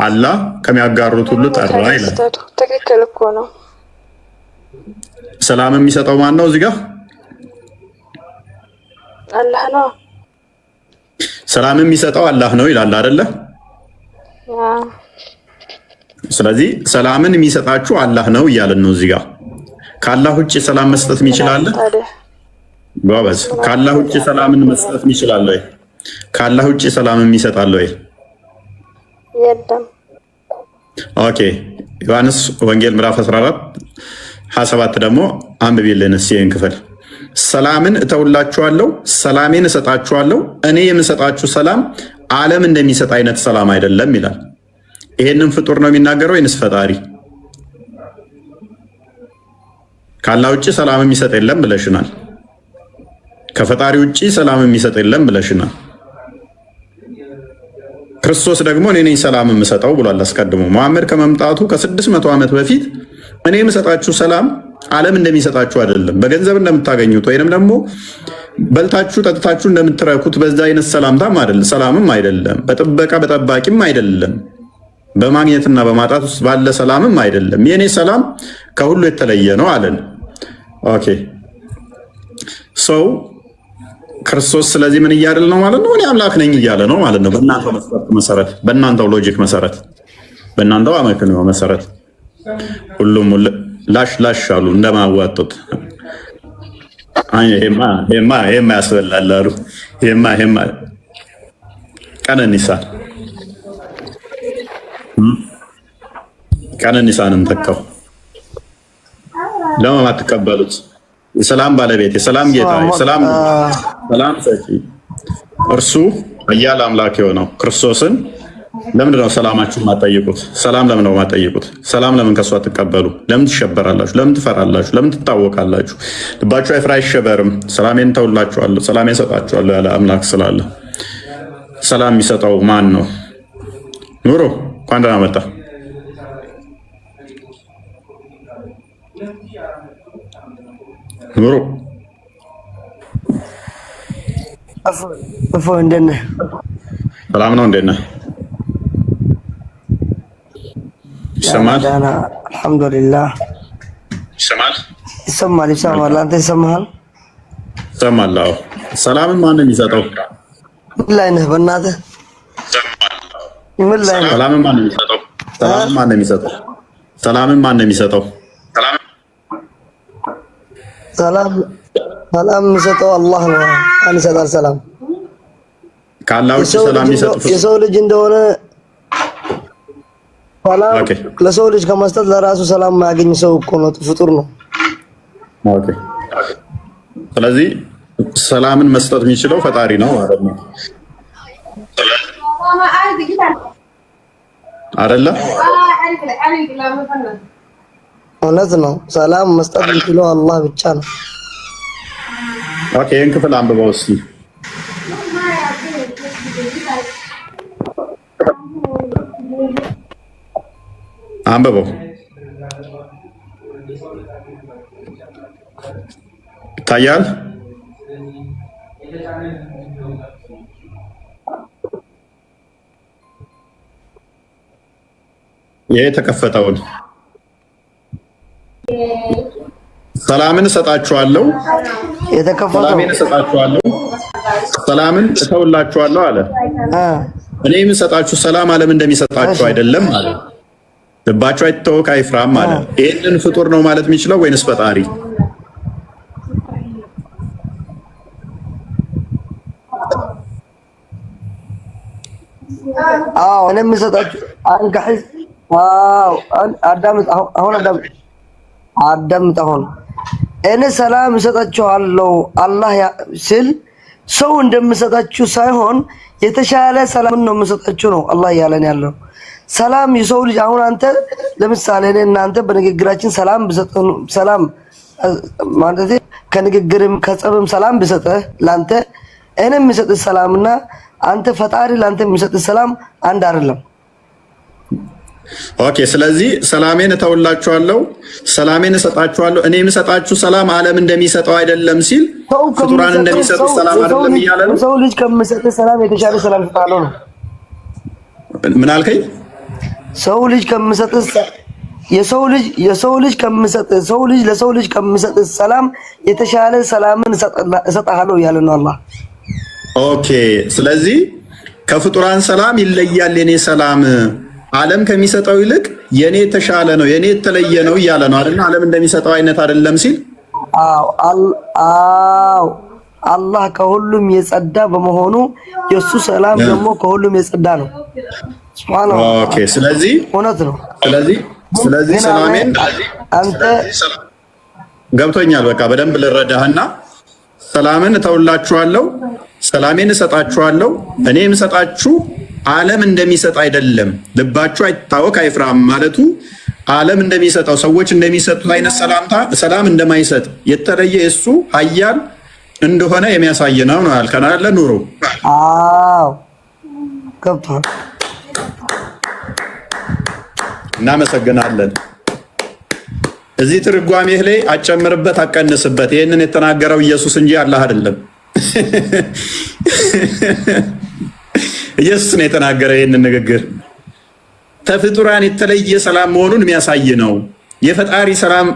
አላህ ከሚያጋሩት ሁሉ ጠራ ይላል። ትክክል እኮ ነው። ሰላም የሚሰጠው ማን ነው? እዚህ ጋር አላህ ነው። ሰላም የሚሰጠው አላህ ነው ይላል አይደለ? ስለዚህ ሰላምን የሚሰጣችሁ አላህ ነው እያለን ነው እዚህ ጋር። ከአላህ ውጭ ሰላም መስጠት የሚችላል? ጎበዝ። ከአላህ ውጭ ሰላምን መስጠት የሚችላል ወይ? ከአላህ ውጭ ሰላም የሚሰጣል ወይ? የለም። ኦኬ ዮሐንስ ወንጌል ምዕራፍ 14:27 ደግሞ አንብቢልን እስኪ ይህን ክፍል። ሰላምን እተውላችኋለሁ፣ ሰላሜን እሰጣችኋለሁ፣ እኔ የምሰጣችሁ ሰላም ዓለም እንደሚሰጥ አይነት ሰላም አይደለም ይላል። ይሄንን ፍጡር ነው የሚናገረው ወይንስ ፈጣሪ? ከአላህ ውጭ ሰላም የሚሰጥ የለም ብለሽናል። ከፈጣሪ ውጭ ሰላም የሚሰጥ የለም ብለሽናል። ክርስቶስ ደግሞ እኔ ነኝ ሰላም የምሰጠው ብሏል አስቀድሞ። መሐመድ ከመምጣቱ ከ600 ዓመት በፊት እኔ የምሰጣችሁ ሰላም ዓለም እንደሚሰጣችሁ አይደለም፣ በገንዘብ እንደምታገኙት ወይንም ደግሞ በልታችሁ ጠጥታችሁ እንደምትረኩት በዛ አይነት ሰላምታም አይደለም፣ ሰላምም አይደለም፣ በጥበቃ በጠባቂም አይደለም፣ በማግኘትና በማጣት ውስጥ ባለ ሰላምም አይደለም። የኔ ሰላም ከሁሉ የተለየ ነው አለን። ኦኬ ሰው ክርስቶስ ስለዚህ ምን እያደል ነው ማለት ነው? እኔ አምላክ ነኝ እያለ ነው ማለት ነው። በእናንተው መስፈርት መሰረት፣ በእናንተው ሎጂክ መሰረት፣ በእናንተው አመክንዮ መሰረት ሁሉም ላሽ ላሽ አሉ እንደማዋጡት። ይሄማ ያስበላል አሉ። ይሄማ ቀነኒሳን እንተካው። ለምን አትቀበሉት? የሰላም ባለቤት፣ የሰላም ጌታ፣ የሰላም ሰጪ እርሱ ኃያል አምላክ የሆነው ክርስቶስን ለምንድን ነው ሰላማችሁን ማጠይቁት? ሰላም ለምን ነው ማጠይቁት? ሰላም ለምን ከሱ አትቀበሉ? ለምን ትሸበራላችሁ? ለምን ትፈራላችሁ? ለምን ትታወቃላችሁ? ልባችሁ አይፍራ አይሸበርም። ሰላሜን ተውላችኋለሁ፣ ሰላሜን ሰጣችኋለሁ ያለ አምላክ ስላለ። ሰላም የሚሰጠው ማን ነው? ኑሮ እንኳን ደህና መጣ። ኑሮ እንዴት ነህ? ሰላም ነው። እንዴት ነህ? ይሰማል? አልሐምዱሊላህ። ይሰማል። አንተ ይሰማሃል? ይሰማል። አዎ። ሰላምን ማን ነው የሚሰጠው? ምን ላይ ነህ? በእናትህ ምን ላይ ነህ? ሰላምን ማን ነው የሚሰጠው? ሰላምን ማን ነው የሚሰጠው? ሰላም የሚሰጠው አላህ ነው። ማን ይሰጣል ሰላም? ከአላህ ውጭ ሰላም የሚሰጥ የሰው ልጅ እንደሆነ ለሰው ልጅ ከመስጠት ለራሱ ሰላም ማያገኝ ሰው እኮ ነው፣ ፍጡር ነው። ኦኬ። ስለዚህ ሰላምን መስጠት የሚችለው ፈጣሪ ነው ማለት ነው አይደለ? እውነት ነው። ሰላም መስጠት የሚችለው አላህ ብቻ ነው። ኦኬ ይህን ክፍል አንብበው እስኪ። አንብበው ይታያል። ይሄ የተከፈተውን ሰላምን እሰጣችኋለሁ፣ ሰላምን እሰጣችኋለሁ፣ ሰላምን እተውላችኋለሁ አለ። እኔ የምሰጣችሁ ሰላም ዓለም እንደሚሰጣችሁ አይደለም አለ። ልባችሁ አይታወክ አይፍራም አለ። ይህንን ፍጡር ነው ማለት የሚችለው ወይንስ ፈጣሪ? አዎ እኔ የምሰጣችሁ አንጋሂስ አዳምጥ። አሁን አዳምጥ። አሁን እኔ ሰላም እሰጣችኋለሁ አላህ ሲል ሰው እንደምሰጣችሁ ሳይሆን የተሻለ ሰላም ነው የምሰጣችሁ ነው አላህ ያለን ያለው። ሰላም የሰው ልጅ አሁን አንተ ለምሳሌ እኔ እናንተ በንግግራችን ሰላም ብሰጠን ሰላም ማለት ከንግግርም ከጸብም ሰላም ብሰጥህ ላንተ እኔ የምሰጥህ ሰላምና አንተ ፈጣሪ ላንተ የሚሰጥህ ሰላም አንድ አይደለም። ኦኬ ስለዚህ ሰላሜን እተውላችኋለሁ፣ ሰላሜን እሰጣችኋለሁ። እኔ የምሰጣችሁ ሰላም ዓለም እንደሚሰጠው አይደለም ሲል ፍጡራን እንደሚሰጡ ሰላም አይደለም እያለ ነው። ሰው ልጅ ከምሰጥህ ሰላም የተሻለ ሰላም እሰጥሃለሁ ነው። ምን አልከኝ? ሰው ልጅ ከምሰጥህ የሰው ልጅ ከምሰጥህ ሰው ልጅ ለሰው ልጅ ከምሰጥህ ሰላም የተሻለ ሰላምን እሰጥሃለሁ እያለ ነው አላህ። ኦኬ ስለዚህ ከፍጡራን ሰላም ይለያል የኔ ሰላም ዓለም ከሚሰጠው ይልቅ የኔ የተሻለ ነው የኔ የተለየ ነው እያለ ነው አይደል? ዓለም እንደሚሰጠው አይነት አይደለም ሲል አላህ ከሁሉም የጸዳ በመሆኑ የሱ ሰላም ደግሞ ከሁሉም የጸዳ ነው። ሱብሃንአላህ። ኦኬ ስለዚህ እውነት ነው። ስለዚህ ሰላሜን አንተ ገብቶኛል። በቃ በደንብ ልረዳህና ሰላምን እተውላችኋለሁ፣ ሰላሜን እሰጣችኋለሁ። እኔ የምሰጣችሁ ዓለም እንደሚሰጥ አይደለም። ልባችሁ አይታወክ አይፍራም ማለቱ ዓለም እንደሚሰጠው ሰዎች እንደሚሰጡት አይነት ሰላም እንደማይሰጥ የተለየ እሱ ኃያል እንደሆነ የሚያሳይ ነው ነው ያልከን አይደለ ኑሩ? አዎ ገብቷል። እናመሰግናለን። እዚህ ትርጓሜህ ላይ አጨምርበት አቀንስበት። ይህንን የተናገረው ኢየሱስ እንጂ አላህ አይደለም። ኢየሱስ ነው የተናገረ ይህንን ንግግር። ከፍጡራን የተለየ ሰላም መሆኑን የሚያሳይ ነው። የፈጣሪ ሰላም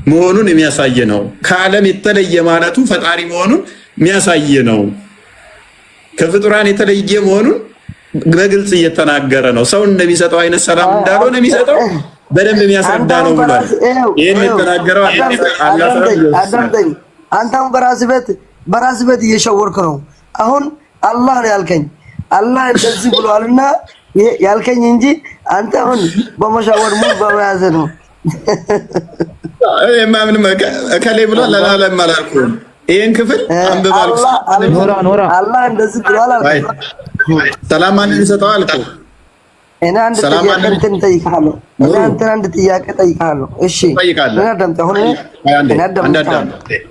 መሆኑን የሚያሳይ ነው። ከዓለም የተለየ ማለቱ ፈጣሪ መሆኑን የሚያሳይ ነው። ከፍጡራን የተለየ መሆኑን በግልጽ እየተናገረ ነው። ሰው እንደሚሰጠው አይነት ሰላም እንዳልሆነ የሚሰጠው በደንብ የሚያስረዳ ነው ብሏል። ይህን የተናገረው አዳምጠኝ። አንተም በራስ ቤት እየሸወርክ ነው። አሁን አላህ ነው ያልከኝ አላህ እንደዚህ ብሏልና ያልከኝ እንጂ አንተ አሁን በመሻወር ሙሉ በመያዝ ነው። ማምን ከሌ ብሏል ለዓለም አላልኩም። ይሄን ክፍል አንብባል። ኖራ አላህ እንደዚህ ብሏል አልኩ። ሰላም ማንን ይሰጠው አልኩ። እኔ አንድ ጥያቄ ጠይቃለሁ። አንድ ጥያቄ ጠይቃለሁ። እሺ እኔ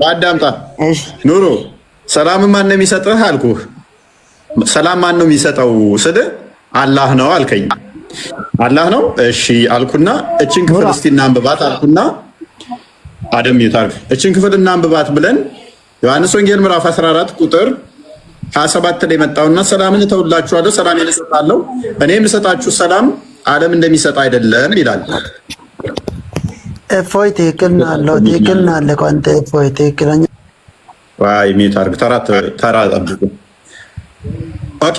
አዳምጣ። እሺ ኑሩ ሰላም ማን ነው የሚሰጥህ አልኩህ። ሰላም ማን ነው የሚሰጠው ስል አላህ ነው አልከኝ። አላህ ነው እሺ አልኩና እችን ክፍል እስቲ እናንብባት አልኩና አደም ይታርክ እችን ክፍል እናንብባት ብለን ዮሐንስ ወንጌል ምዕራፍ 14 ቁጥር 27 ላይ መጣውና ሰላምን እተውላችኋለሁ ሰላሜን እሰጣለሁ እኔ የምሰጣችሁ ሰላም ዓለም እንደሚሰጥ አይደለም ይላል። እፎይ ትክክል አለ ቋንጤ እፎይ ትክክለኛ ዋይ ሚታርክ ተራ ጠብቁ። ኦኬ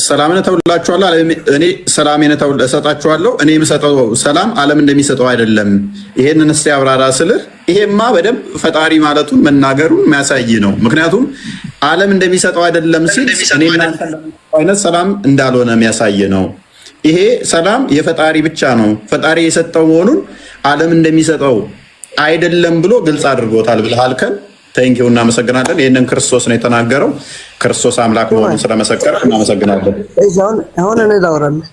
ሰላምን እተውላችኋለሁ እኔ ሰላሜን እሰጣችኋለሁ እኔ የምሰጠው ሰላም ዓለም እንደሚሰጠው አይደለም። ይሄንን እስቲ አብራራ ስልህ ይሄማ በደንብ ፈጣሪ ማለቱን መናገሩን የሚያሳይ ነው። ምክንያቱም ዓለም እንደሚሰጠው አይደለም ሲል እኔና አይነት ሰላም እንዳልሆነ የሚያሳይ ነው። ይሄ ሰላም የፈጣሪ ብቻ ነው። ፈጣሪ የሰጠው መሆኑን ዓለም እንደሚሰጠው አይደለም ብሎ ግልጽ አድርጎታል ብለህ አልከን። ቴንኪው እናመሰግናለን። ይህንን ክርስቶስ ነው የተናገረው። ክርስቶስ አምላክ መሆኑን ስለመሰከረ እናመሰግናለን። አሁን እኔ ላውራለህ።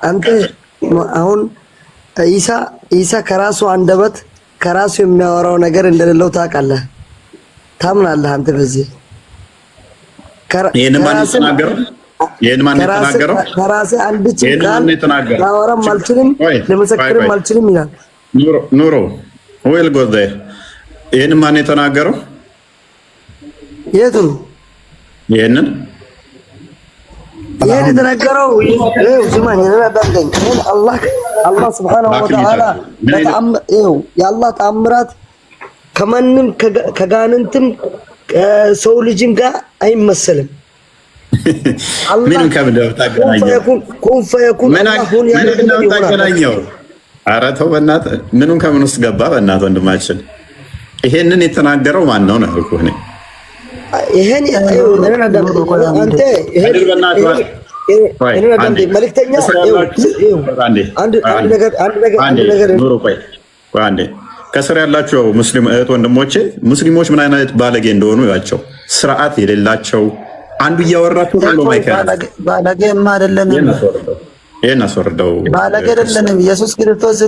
አንተ አሁን ኢሳ ከራሱ አንደበት ከራሱ የሚያወራው ነገር እንደሌለው ታውቃለህ። ታምናለህ አንተ በዚህ ይሄን ማን የተናገረው? ይሄን ማን የተናገረው? ከራስህ አንድ ቃል ላወራም አልችልም ለመሰክርም አልችልም ይላል። ኑሮ ዌል ጎ ዜር። ይሄን ማን የተናገረው? የቱን? ይሄንን የተናገረው ስማኝ፣ አዳምጠኝ። አላህ ሱብሓነሁ ወተዓላ የአላህ ተአምራት ከማንም ከጋንንትም ከሰው ልጅም ጋር አይመሰልም። ምንም ከብደው ታገናኘው ኩን ፈየኩን አሁን ታገናኘው። ኧረ ተው በእናትህ፣ ምኑን ከምን ውስጥ ገባ? በእናትህ ወንድማችን፣ ይሄንን የተናገረው ማን ነው ነው እኮ እኔ ይሄን አንተ መልእክተኛ ከስር ያላቸው ሙስሊም እህት ወንድሞቼ፣ ሙስሊሞች ምን አይነት ባለጌ እንደሆኑ ያቸው፣ ስርዓት የሌላቸው አንዱ እያወራችሁ ነው ባለጌማ አይደለንም። ይሄን አስወርደው። ባለጌ አይደለንም። ኢየሱስ ክርስቶስ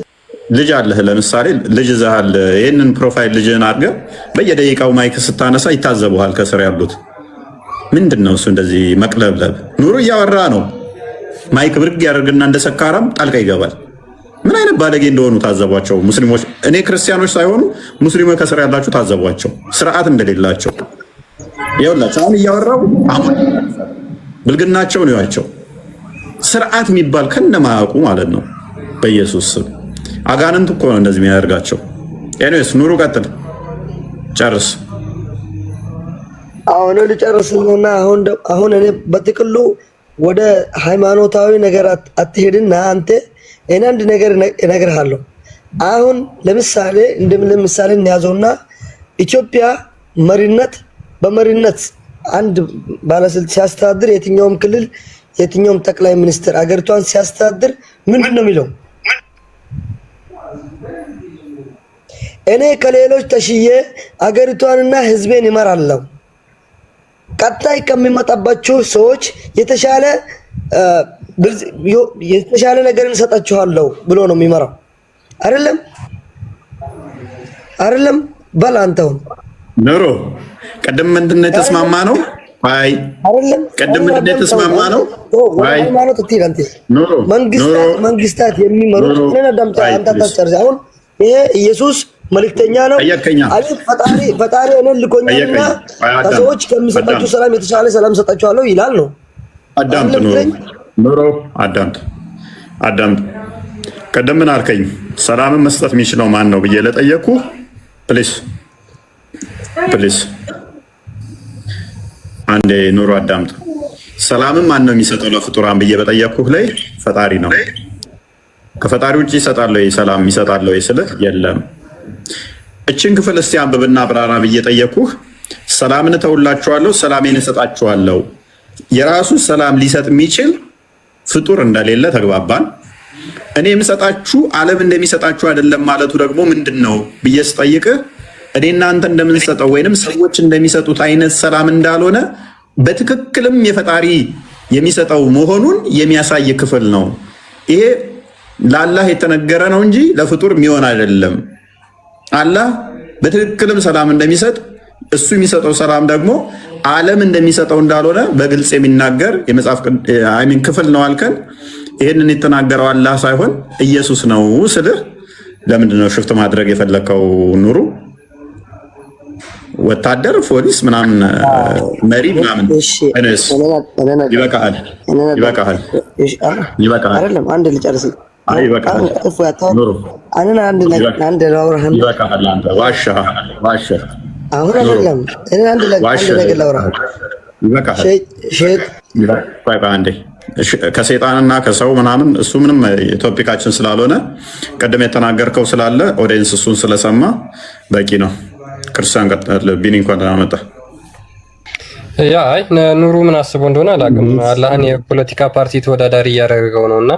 ልጅ አለህ፣ ለምሳሌ ልጅ ዘሃል። ይሄንን ፕሮፋይል ልጅህን አድርገህ በየደቂቃው ማይክ ስታነሳ ይታዘቡሃል ከስር ያሉት። ምንድን ነው እሱ እንደዚህ መቅለብለብ? ኑሩ እያወራ ነው፣ ማይክ ብርግ ያደርግና እንደ ሰካራም ጣልቃ ይገባል። ምን አይነት ባለጌ እንደሆኑ ታዘቧቸው ሙስሊሞች። እኔ ክርስቲያኖች ሳይሆኑ ሙስሊሞች ከስር ያላችሁ ታዘቧቸው፣ ስርዓት እንደሌላቸው። ይኸውላችሁ አሁን እያወራው አሁን ብልግናቸው ነው ያቸው፣ ስርዓት የሚባል ከነማያውቁ ማለት ነው። በኢየሱስ ስም አጋንንት እኮ ነው እንደዚህ የሚያደርጋቸው። ኤኒዌይስ ኑሩ ቀጥል፣ ጨርስ። አሁን ልጨርስ ነውና አሁን እኔ በጥቅሉ ወደ ሃይማኖታዊ ነገር አትሄድና አንተ እኔ አንድ ነገር እነግርሃለሁ። አሁን ለምሳሌ ለምሳሌ እንያዘውና ኢትዮጵያ በመሪነት አንድ ባለስልጣን ሲያስተዳድር የትኛውም ክልል የትኛውም ጠቅላይ ሚኒስትር አገሪቷን ሲያስተዳድር ምንድን ነው የሚለው? እኔ ከሌሎች ተሽዬ አገሪቷንና ህዝቤን ይመራለሁ፣ ቀጣይ ከሚመጣባቸው ሰዎች የተሻለ ነገር እንሰጣችኋለሁ ብሎ ነው የሚመራው። አይደለም በል አንተውን ኑሮ ቅድም ምንድን ነው የተስማማ ነው? አይ አይደለም ቅድም ምንድን ነው የተስማማ ነው? አይ ሃይማኖት ትይላንተ መንግስታት የሚመሩት እኔ ደምታ አንተ ታስጨርስ። አሁን ይሄ ኢየሱስ መልእክተኛ ነው አይደል? ፈጣሪ እኔን ልኮኛልና ከሰዎች ከሚሰጣቸው ሰላም የተሻለ ሰላም ሰጣቸዋለሁ ይላል ነው። አዳምጥ ኑሮ አዳምጥ። ቅድም ምን አልከኝ? ሰላምን መስጠት የሚችለው ማን ነው ብዬ ለጠየኩ፣ ፕሊስ አንዴ ኑሮ አዳምጥ። ሰላምን ማን ነው የሚሰጠው ለፍጡራን ብዬ በጠየኩህ ላይ ፈጣሪ ነው። ከፈጣሪ ውጭ ይሰጣል ወይ ሰላም ይሰጣል ወይ ስልህ የለም። እችን ክፍል እስቲ አንብብና አብራራ ብዬ ጠየኩህ። ሰላምን እተውላችኋለሁ፣ ሰላሜን እሰጣችኋለሁ። የራሱ ሰላም ሊሰጥ የሚችል ፍጡር እንደሌለ ተግባባን። እኔ የምሰጣችሁ ዓለም እንደሚሰጣችሁ አይደለም ማለቱ ደግሞ ምንድን ነው ብዬ ስጠይቅህ እኔ እናንተ እንደምንሰጠው ወይንም ሰዎች እንደሚሰጡት አይነት ሰላም እንዳልሆነ በትክክልም የፈጣሪ የሚሰጠው መሆኑን የሚያሳይ ክፍል ነው። ይሄ ለአላህ የተነገረ ነው እንጂ ለፍጡር የሚሆን አይደለም። አላህ በትክክልም ሰላም እንደሚሰጥ እሱ የሚሰጠው ሰላም ደግሞ ዓለም እንደሚሰጠው እንዳልሆነ በግልጽ የሚናገር የመጽሐፍ ክፍል ነው አልከን። ይህንን የተናገረው አላህ ሳይሆን ኢየሱስ ነው ስልህ ለምንድን ነው ሽፍት ማድረግ የፈለከው? ኑሩ ወታደር፣ ፖሊስ ምናምን መሪ ምናምን ይበቃል። አይደለም አንድ ልጨርስ። አሁን አይደለም እኔ አንድ ነገር ላውራ። ከሰይጣንና ከሰው ምናምን እሱ ምንም ቶፒካችን ስላልሆነ ቅድም የተናገርከው ስላለ ኦዲየንስ እሱን ስለሰማ በቂ ነው። ክርስቲያን ቢኒ እንኳን ደህና መጣ። ያ አይ ኑሩ ምን አስቦ እንደሆነ አላውቅም። አላህን የፖለቲካ ፓርቲ ተወዳዳሪ እያደረገው ነውና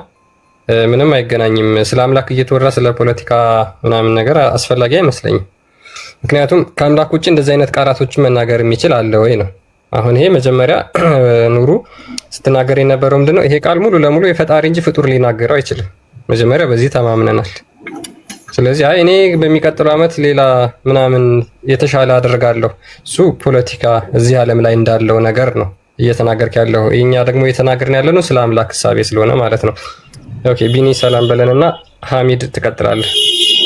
ምንም አይገናኝም። ስለ አምላክ እየተወራ ስለ ፖለቲካ ምናምን ነገር አስፈላጊ አይመስለኝም። ምክንያቱም ከአምላክ ውጭ እንደዚህ አይነት ቃላቶችን መናገር የሚችል አለ ወይ ነው። አሁን ይሄ መጀመሪያ ኑሩ ስትናገር የነበረው ምንድነው? ይሄ ቃል ሙሉ ለሙሉ የፈጣሪ እንጂ ፍጡር ሊናገረው አይችልም። መጀመሪያ በዚህ ተማምነናል። ስለዚህ እኔ በሚቀጥለው ዓመት ሌላ ምናምን የተሻለ አደርጋለሁ። እሱ ፖለቲካ እዚህ ዓለም ላይ እንዳለው ነገር ነው እየተናገርክ ያለው። እኛ ደግሞ እየተናገርን ያለነው ስለ አምላክ ሕሳቤ ስለሆነ ማለት ነው። ኦኬ ቢኒ ሰላም በለንና ሐሚድ ትቀጥላለህ።